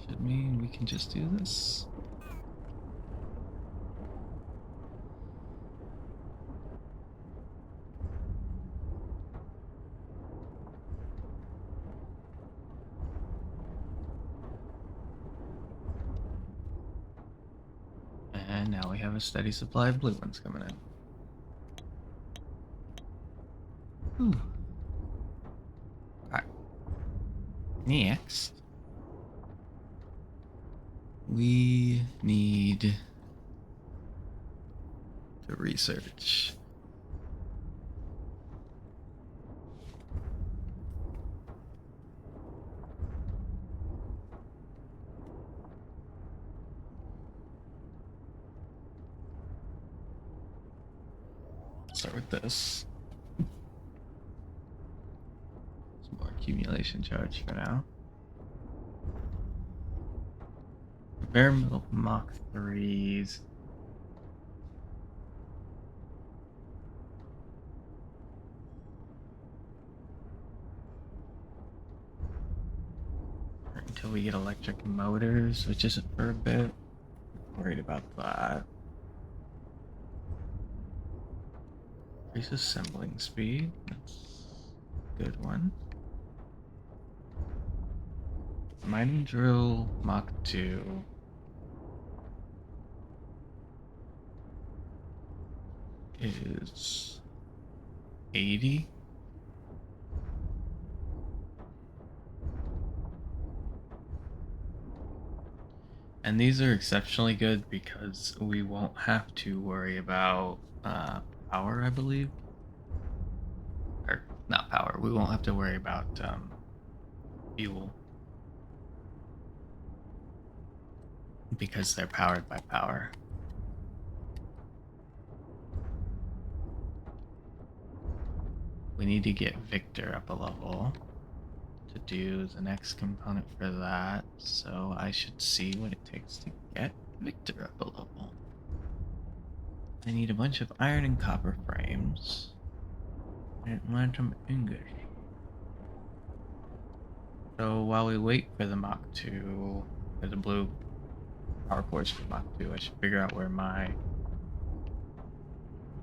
Should mean we can just do this. And now we have a steady supply of blue ones coming in. Whew. Alright. Next, we need to research. start with this. Some more accumulation charge for now. Bare metal Mach 3s. Until we get electric motors, which isn't for a bit. Worried about that. Increase assembling speed. That's a good one. Mining drill Mach 2. Is 80. And these are exceptionally good because we won't have to worry about power, I believe. Or not power. We won't have to worry about fuel. Because they're powered by power. We need to get Victor up a level to do the next component for that, so I should see what it takes to get Victor up a level. I need a bunch of iron and copper frames and lantern ingot. So while we wait for the Mach 2, for the blue power cores for Mach 2, I should figure out where my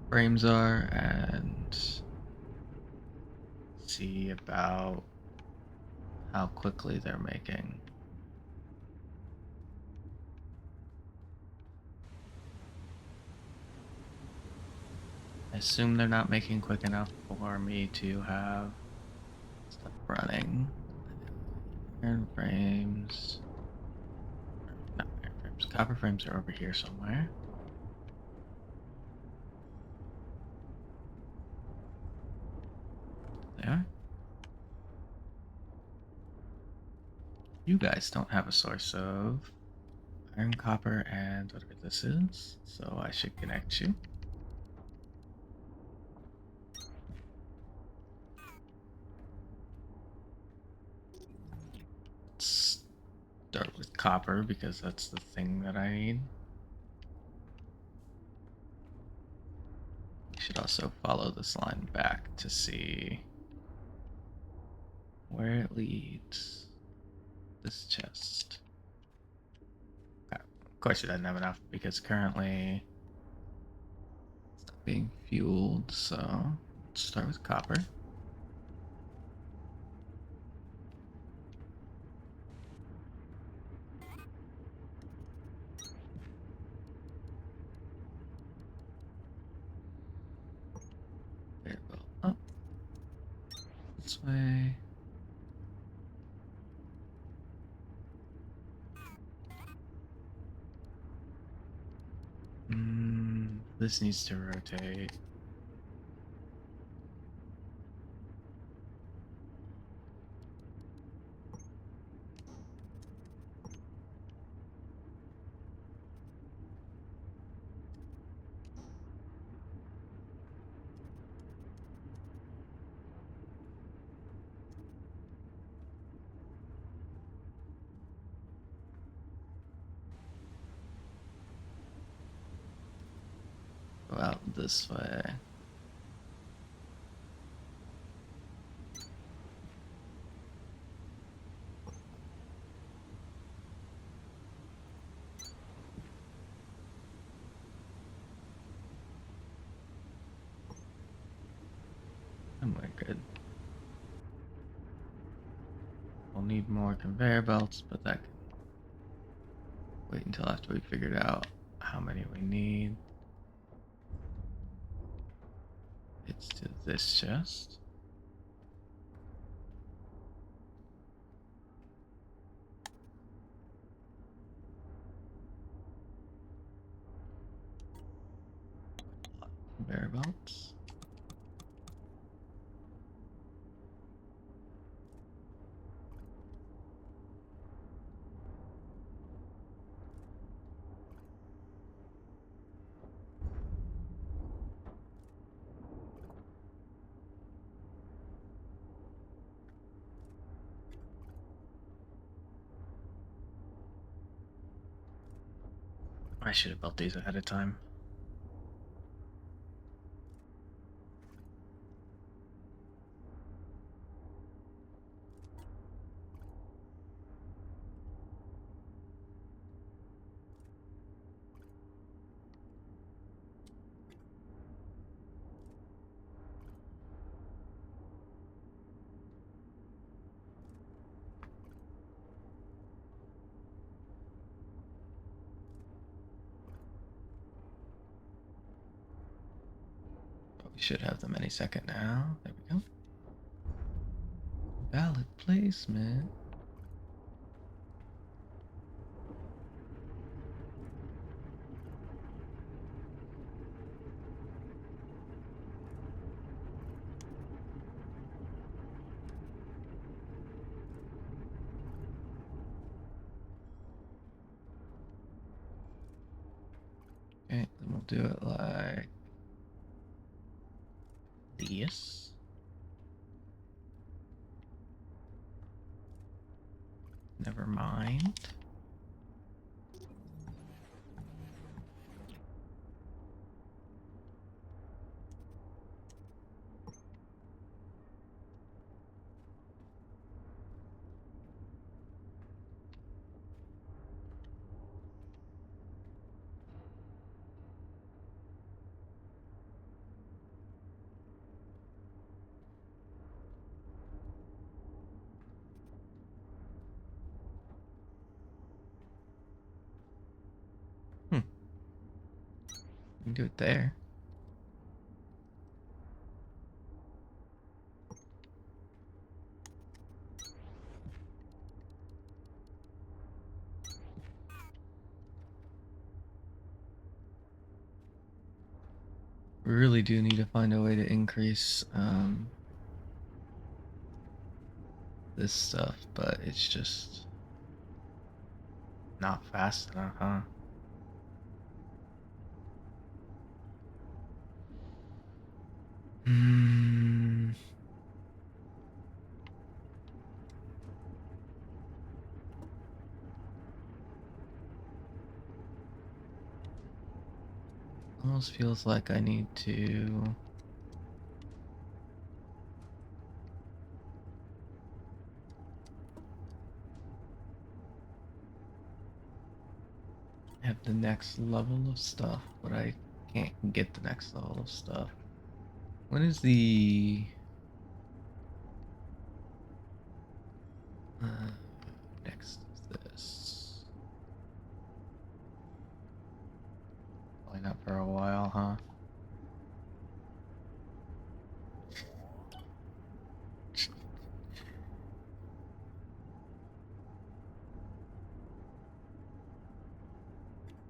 frames are and see about how quickly they're making. I assume they're not making quick enough for me to have stuff running. Iron frames. Not iron frames. Copper frames are over here somewhere. They are. You guys don't have a source of iron, copper, and whatever this is, so I should connect you. Let's start with copper because that's the thing that I need. We should also follow this line back to see where it leads. This chest. Okay. Of course it doesn't have enough because currently it's not being fueled, so let's start with copper. There we go. Up. This way. This needs to rotate. Go out this way. And we're good. We'll need more conveyor belts, but that can wait until after we figured out how many we need. It's to this chest. Conveyor belts. I should have built these ahead of time. But we should have them any second now. There we go. Valid placement. Okay, then we'll do it like this. Never mind. We can do it there. We really do need to find a way to increase this stuff, but it's just not fast enough, huh? Hmm. Almost feels like I need to have the next level of stuff, but I can't get the next level of stuff. When is the next is this? Probably not for a while, huh?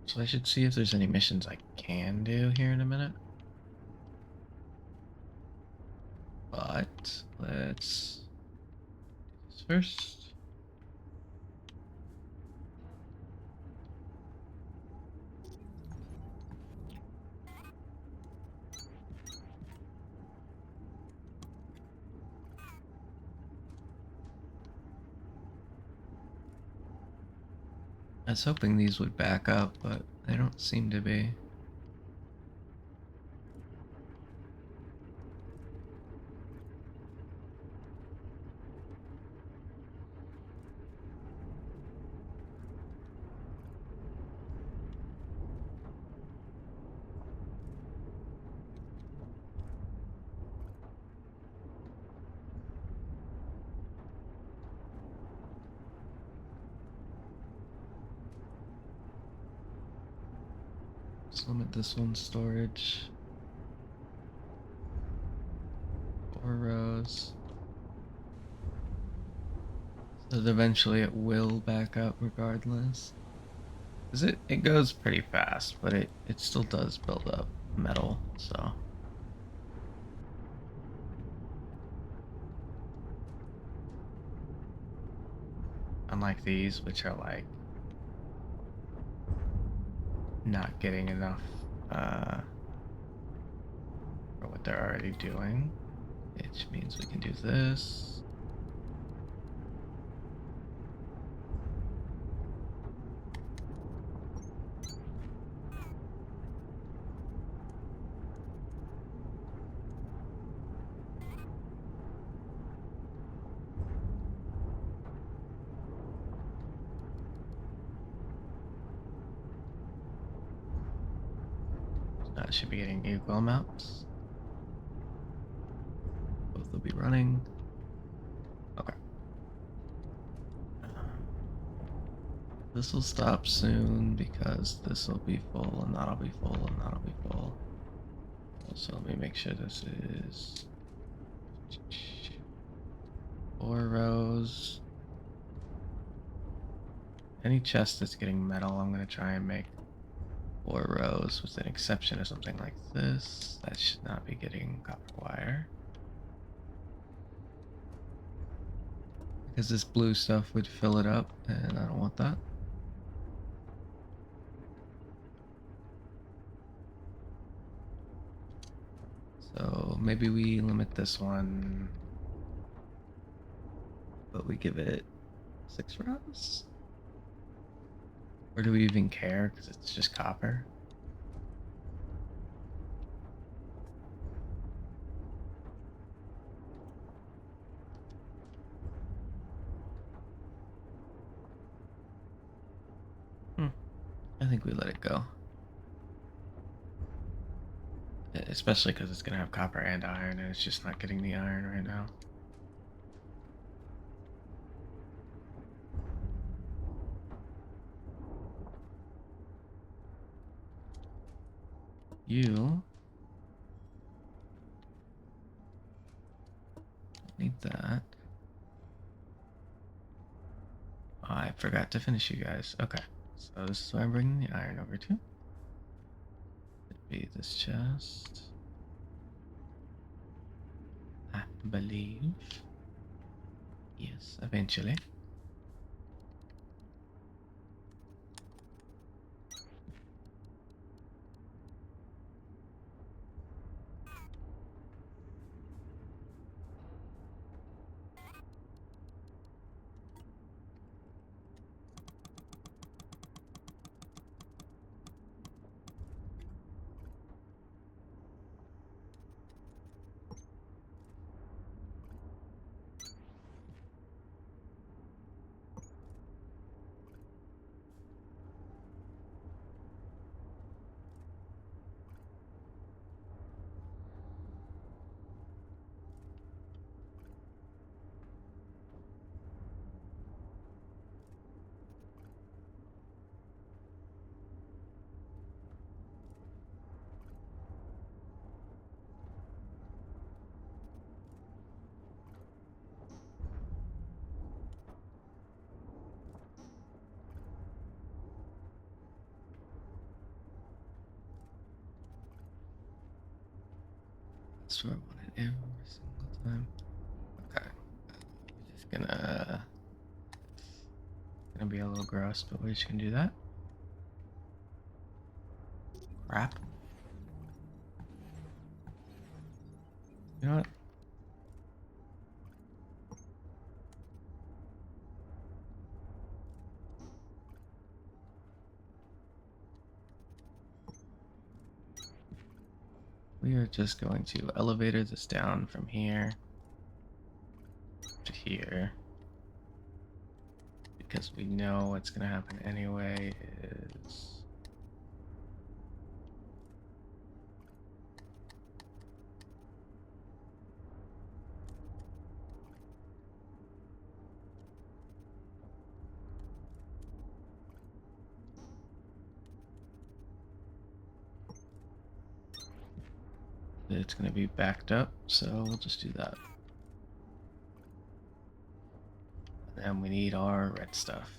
So I should see if there's any missions I can do here in a minute. But let's do this first. I was hoping these would back up, but they don't seem to be. Let's limit this one's storage. 4 rows. So that eventually it will back up regardless. Because it goes pretty fast, but it still does build up metal, so. Unlike these, which are like not getting enough for what they're already doing, which means we can do this. Should be getting new glow maps. Both will be running. Okay. This will stop soon because this will be full and that'll be full and that'll be full. So let me make sure this is 4 rows. Any chest that's getting metal, I'm going to try and make 4 rows with an exception of something like this. That should not be getting copper wire. Because this blue stuff would fill it up, and I don't want that. So maybe we limit this one, but we give it 6 rows? Or do we even care because it's just copper? I think we let it go. Especially because it's going to have copper and iron, and it's just not getting the iron right now. You need that. I forgot to finish you guys. Okay, so this is where I'm bringing the iron over to. It'd be this chest. I believe. Yes, eventually. That's what I wanted every single time. Okay. We're just gonna be a little gross, but we're just gonna do that. Crap. You know what? We are just going to elevator this down from here to here. Because we know what's going to happen anyway is... it's going to be backed up, so we'll just do that. And then we need our red stuff.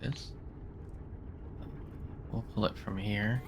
This. We'll pull it from here.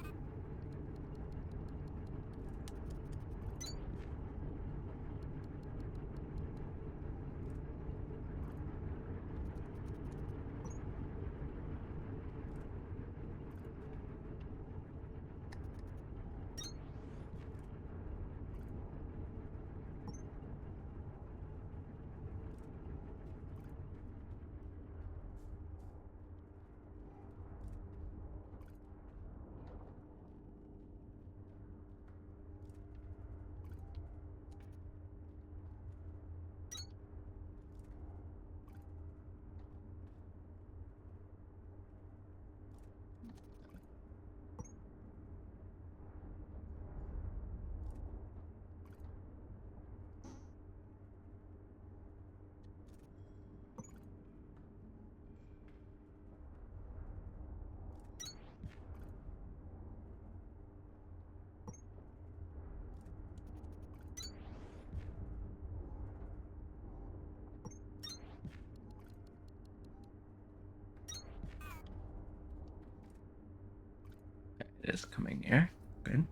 is coming here. Good.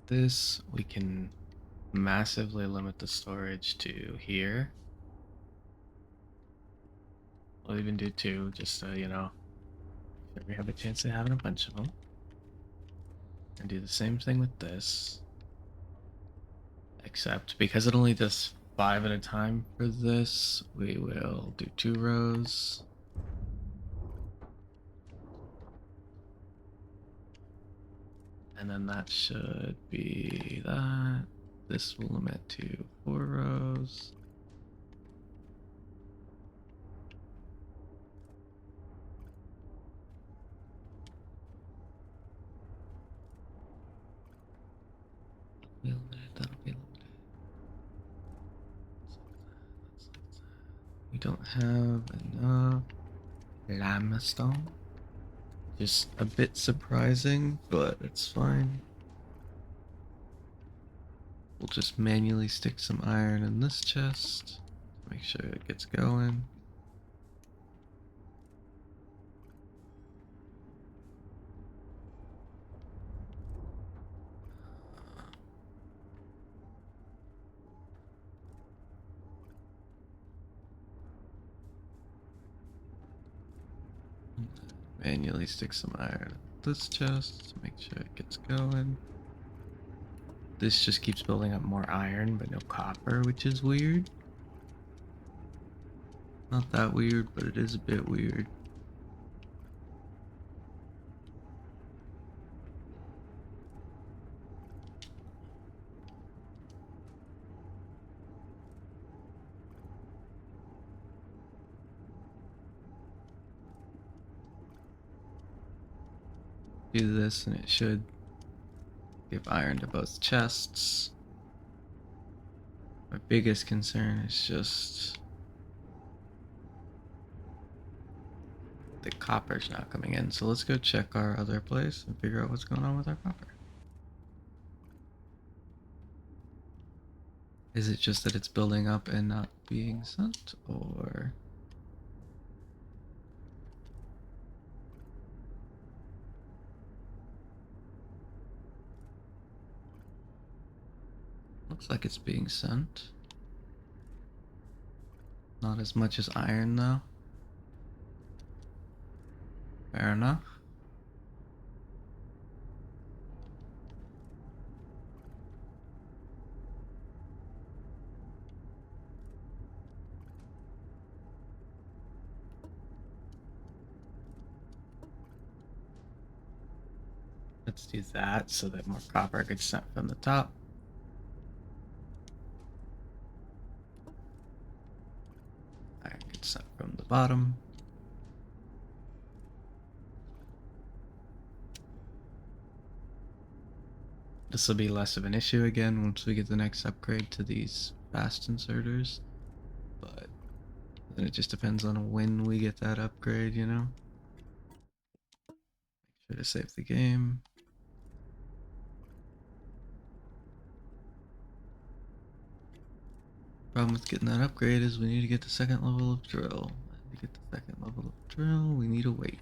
This, we can massively limit the storage to here. We'll even do 2, just so you know, if we have a chance of having a bunch of them. And do the same thing with this. Except because it only does 5 at a time for this, we will do 2 rows. And then that should be that. This will limit to 4 rows. That'll be limited. We don't have enough limestone. Just a bit surprising, but it's fine. We'll just manually stick some iron in this chest. Make sure it gets going. Manually stick some iron in this chest to make sure it gets going. This just keeps building up more iron, but no copper, which is weird. Not that weird, but it is a bit weird. Do this and it should give iron to both chests. My biggest concern is just the copper's not coming in. So let's go check our other place and figure out what's going on with our copper. Is it just that it's building up and not being sent, or... Looks like it's being sent. Not as much as iron, though. Fair enough. Let's do that so that more copper gets sent from the top. Iron gets sent from the bottom. This will be less of an issue again once we get the next upgrade to these fast inserters. But then it just depends on when we get that upgrade, you know? Make sure to save the game. Problem with getting that upgrade is we need to get the second level of drill. And to get the second level of drill, we need to wait.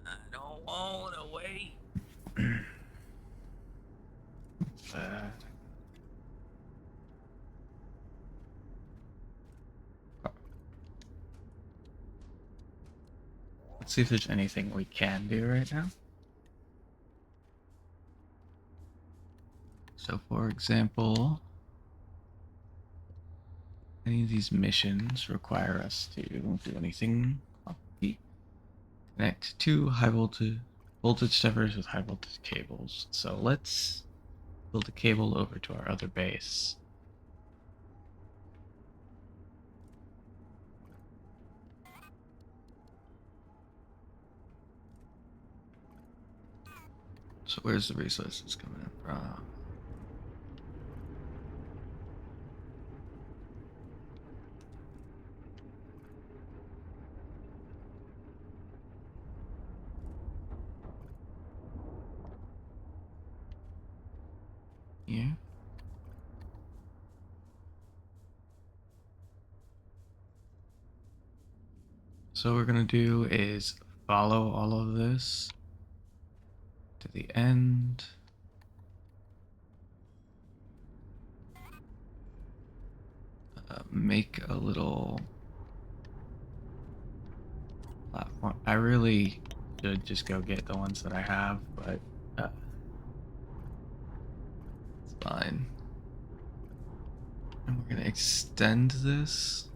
I don't want to wait. Let's see if there's anything we can do right now. So, for example, any of these missions require us to do anything funky. Connect two high voltage steppers with high voltage cables. So let's build a cable over to our other base. So where's the resources coming in from? here. So what we're gonna do is follow all of this to the end. Make a little platform. I really should just go get the ones that I have, but it's fine. And we're gonna extend this.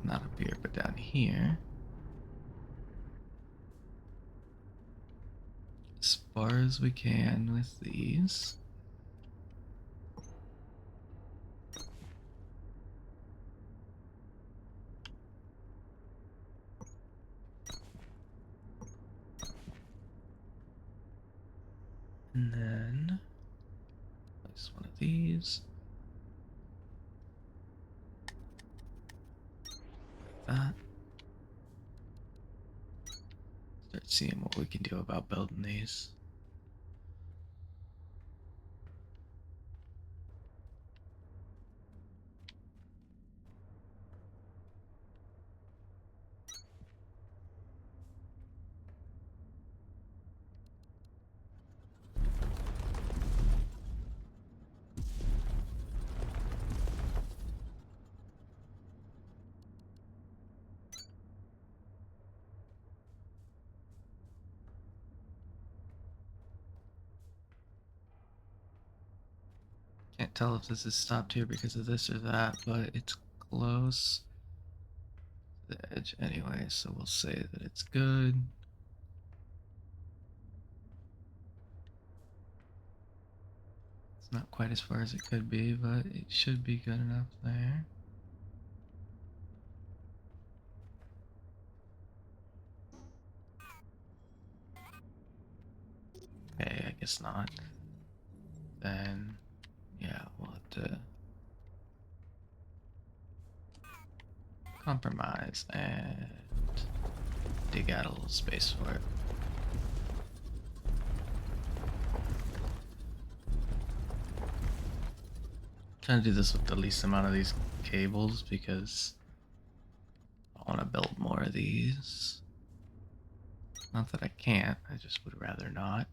Not up here, but down here. As far as we can with these. And then place one of these. Like that. Start seeing what we can do about building these. Can't tell if this is stopped here because of this or that, but it's close to the edge anyway, so we'll say that it's good. It's not quite as far as it could be, but it should be good enough there. Okay, I guess not. Then, yeah, we'll have to compromise and dig out a little space for it. Trying to do this with the least amount of these cables because I want to build more of these. Not that I can't, I just would rather not.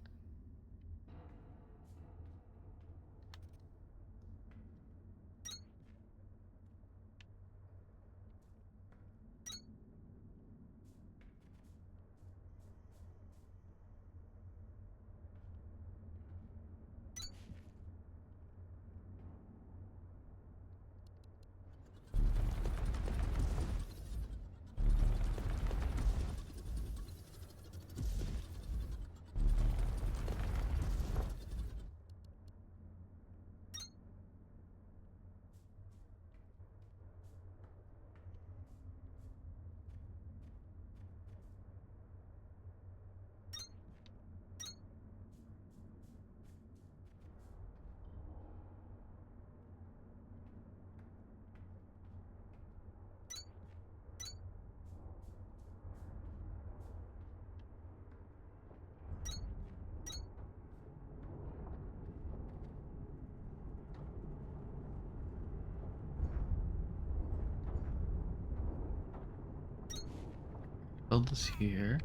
Build this here,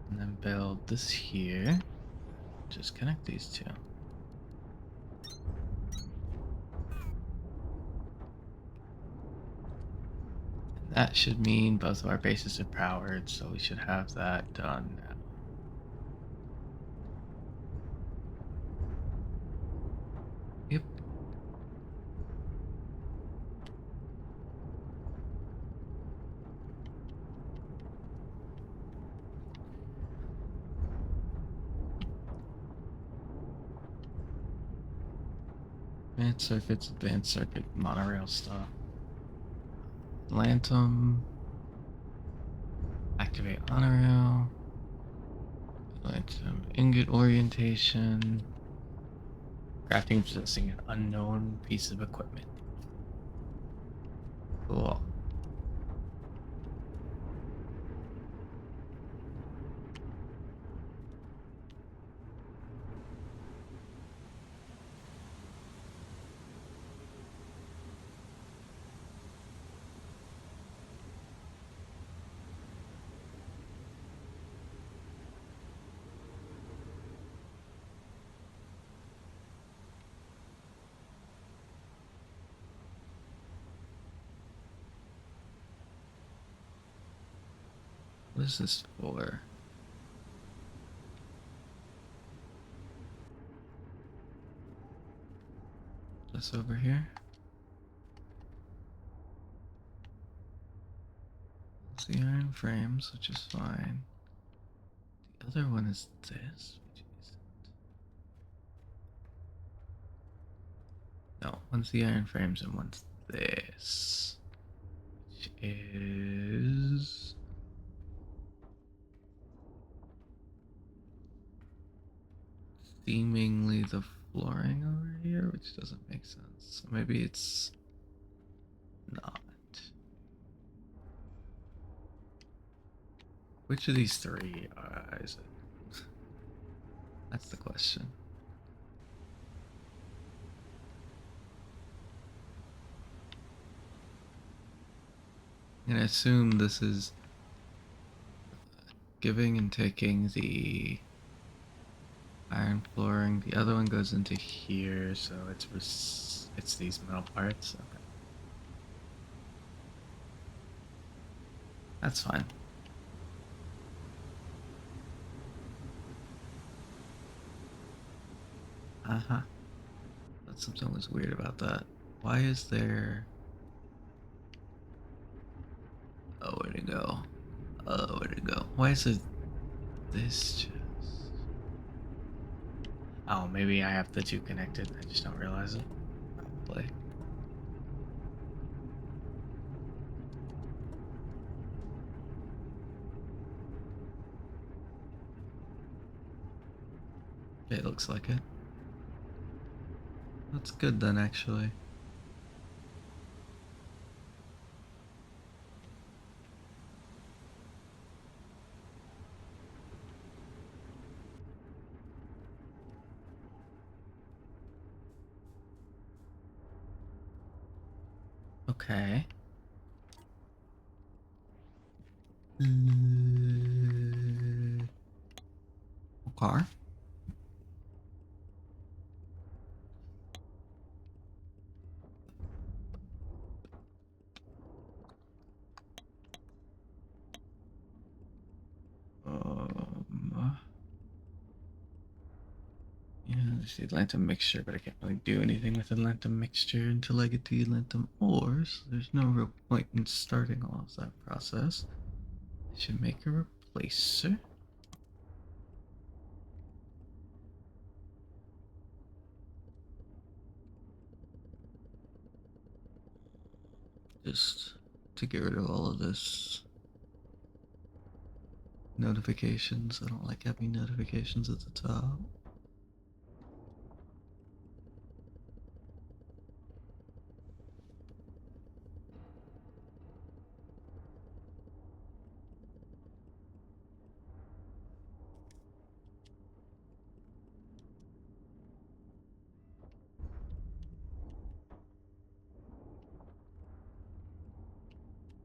and then build this here. Just connect these two. That should mean both of our bases are powered, so we should have that done now. Yep. Advanced circuit, monorail stuff. Lantum. Activate monorail. Lantum ingot orientation. Crafting possessing an unknown piece of equipment. Cool. What is this for? This over here? It's the iron frames, which is fine. The other one is this, which isn't. No, one's the iron frames and one's this, which is seemingly the flooring over here, which doesn't make sense. So maybe it's not. Which of these three is it? That's the question. I'm gonna assume this is giving and taking the iron flooring. The other one goes into here, so it's these metal parts. Okay. That's fine. Uh-huh. Thought something was weird about that. Why is there... Oh, where'd it go? Oh, where'd it go? Why is it this chest? Oh, maybe I have the two connected. I just don't realize it. Probably. It looks like it. That's good then, actually. Okay. Okay. Yeah, there's the Atlantum mixture, but I can't really do anything with Atlantum mixture until I get the Atlantum ores. There's no real point in starting all of that process. I should make a replacer. Just to get rid of all of this notifications. I don't like having notifications at the top.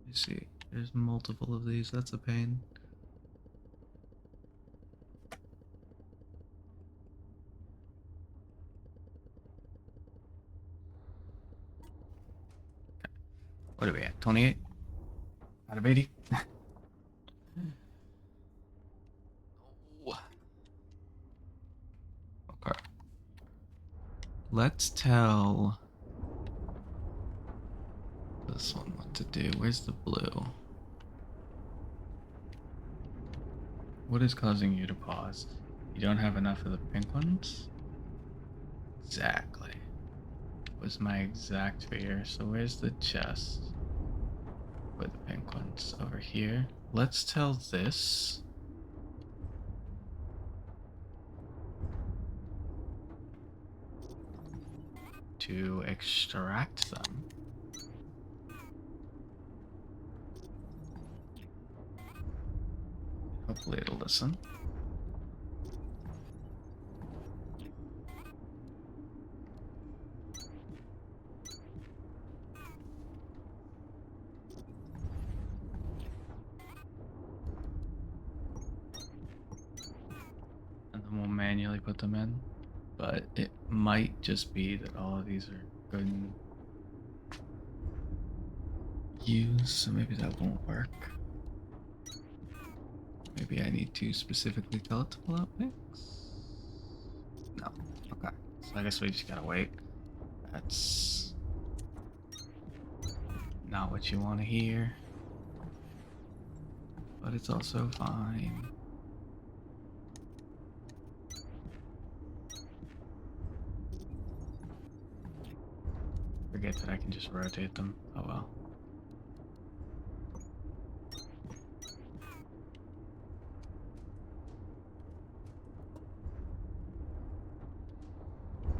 You see, there's multiple of these. That's a pain. What are we at? 28? Out of 80? Okay. Let's tell this one what to do. Where's the blue? What is causing you to pause? You don't have enough of the pink ones? Exactly. Was my exact fear. So where's the chest? Where the pink ones? Over here. Let's tell this to extract them. Hopefully it'll listen. And then we'll manually put them in. But it might just be that all of these are good use, so maybe that won't work. maybe I need to specifically tell it to pull out pics? No. Okay. So I guess we just gotta wait. That's not what you want to hear. But it's also fine. Forget that I can just rotate them. Oh well.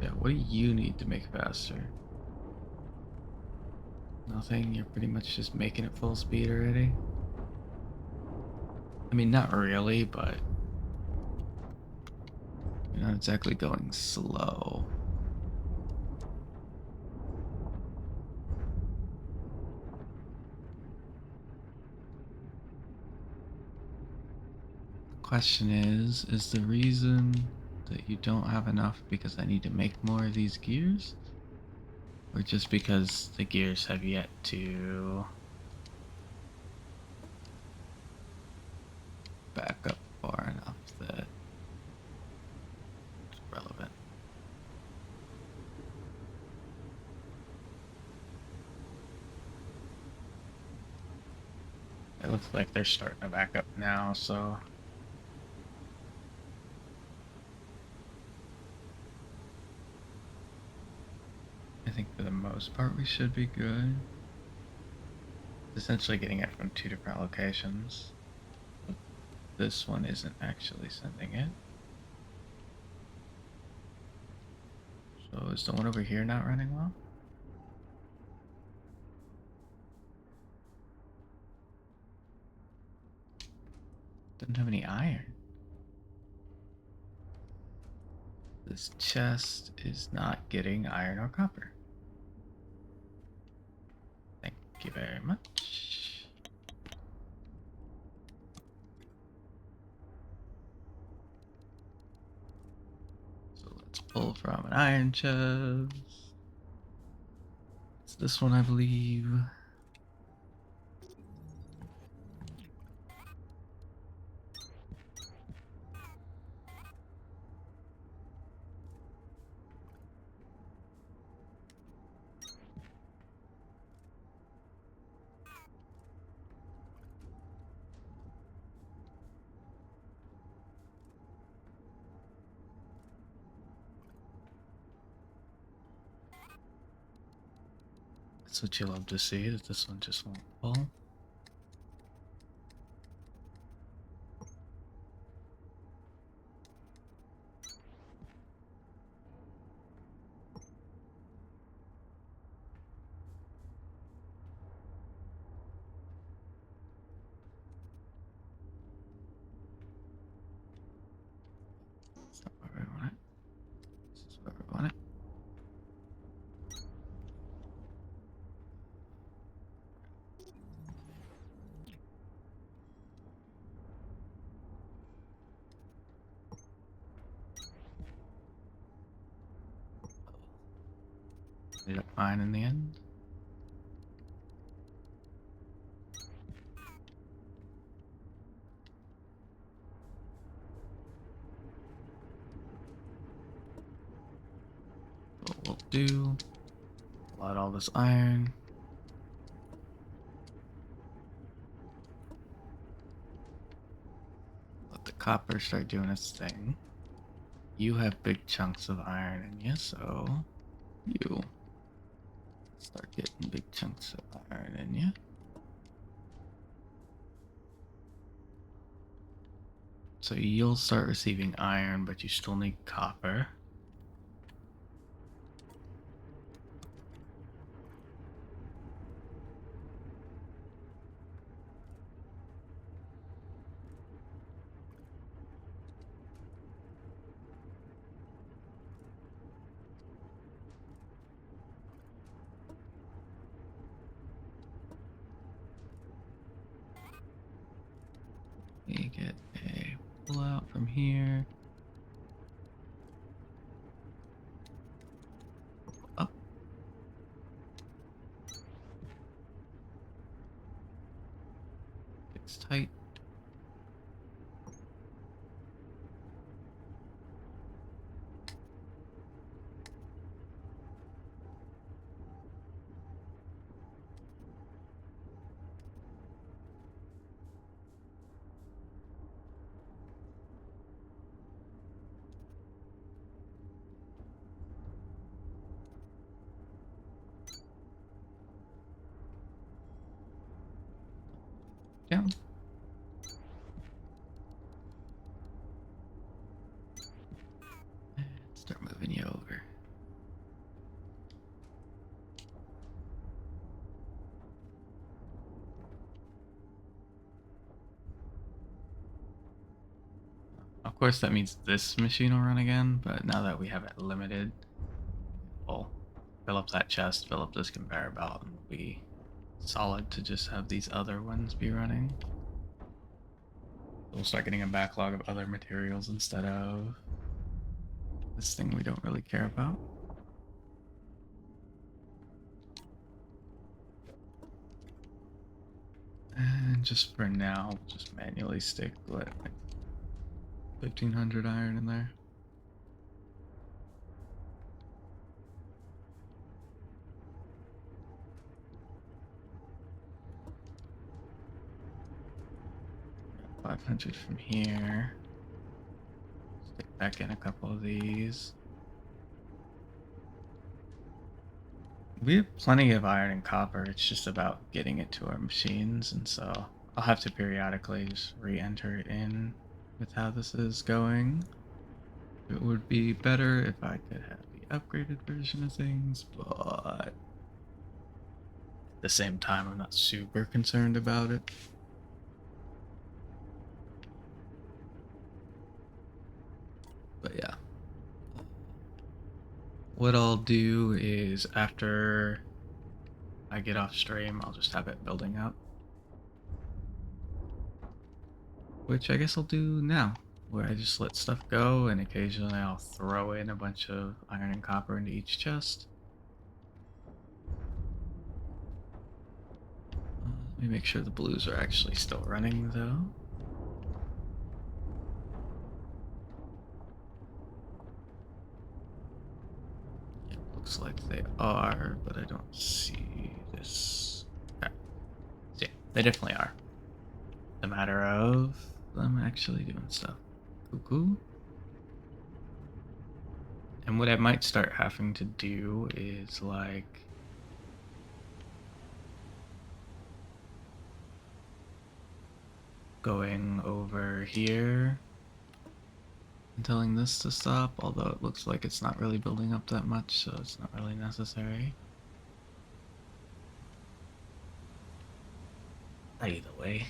Yeah, what do you need to make faster? Nothing? You're pretty much just making it full speed already? I mean, not really, but you're not exactly going slow. The question is the reason that you don't have enough because I need to make more of these gears? Or just because the gears have yet to back up far enough that it's relevant? It looks like they're starting to back up now, so I think for the most part we should be good. Essentially getting it from 2 different locations. But this one isn't actually sending it. So is the one over here not running well? Doesn't have any iron. This chest is not getting iron or copper. Thank you very much. So let's pull from an iron chest. It's this one, I believe. That's what you love to see, that this one just won't pull. That's not where we want it. This is where we want it. Ended up fine in the end. What we'll do, pull out all this iron. Let the copper start doing its thing. You have big chunks of iron in you, so you start getting big chunks of iron in you. So you'll start receiving iron, but you still need copper. You get a pull out from here. Up. It's tight. down. And start moving you over. Of course, that means this machine will run again, but now that we have it limited, we'll fill up that chest, fill up this conveyor belt, and we'll be solid to just have these other ones be running. We'll start getting a backlog of other materials instead of this thing we don't really care about. And just for now, we'll just manually stick like 1500 iron in there. Got 500 from here. Stick back in a couple of these. We have plenty of iron and copper, it's just about getting it to our machines, and so I'll have to periodically just re-enter it in with how this is going. It would be better if I could have the upgraded version of things, but at the same time, I'm not super concerned about it. But yeah. What I'll do is after I get off stream, I'll just have it building up. Which I guess I'll do now, where I just let stuff go and occasionally I'll throw in a bunch of iron and copper into each chest. Let me make sure the blues are actually still running though. It looks like they are, but I don't see this. Okay. So yeah, they definitely are. It's a matter of them actually doing stuff. Cool. And what I might start having to do is like going over here and telling this to stop, although it looks like it's not really building up that much, so it's not really necessary. Either way.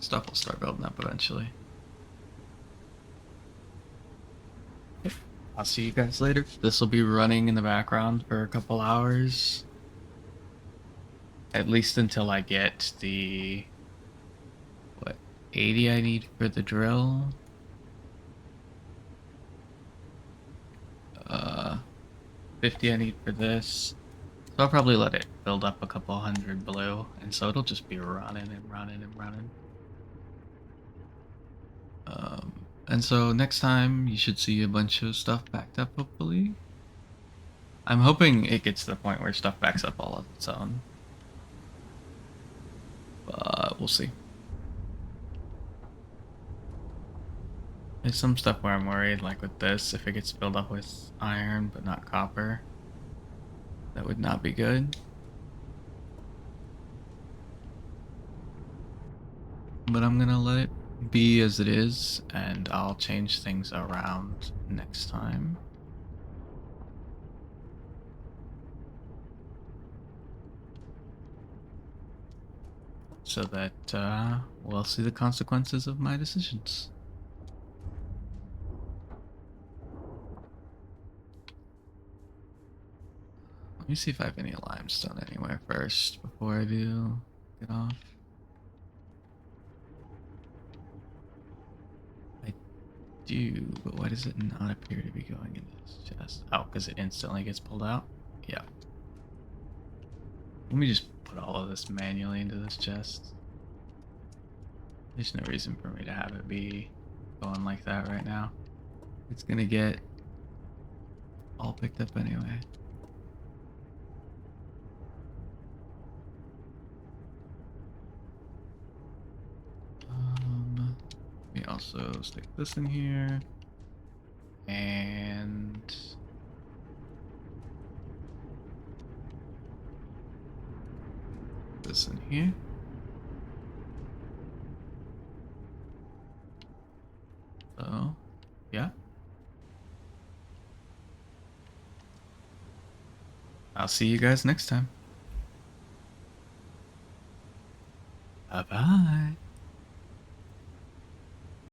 Stuff will start building up eventually. I'll see you guys later. This will be running in the background for a couple hours. At least until I get the... what, 80 I need for the drill? 50 I need for this. So I'll probably let it build up a couple hundred blue, and so it'll just be running and running and running. And so next time you should see a bunch of stuff backed up, hopefully. I'm hoping it gets to the point where stuff backs up all of its own. But we'll see. There's some stuff where I'm worried, like with this, if it gets filled up with iron but not copper, that would not be good. But I'm gonna let it be as it is, and I'll change things around next time. So that we'll see the consequences of my decisions. Let me see if I have any limestone anywhere first before I do get off. I do, but why does it not appear to be going into this chest? Oh, because it instantly gets pulled out? Yeah. Let me just put all of this manually into this chest. There's no reason for me to have it be going like that right now. It's gonna get all picked up anyway. also stick this in here. And this in here. So, yeah. I'll see you guys next time. Bye bye.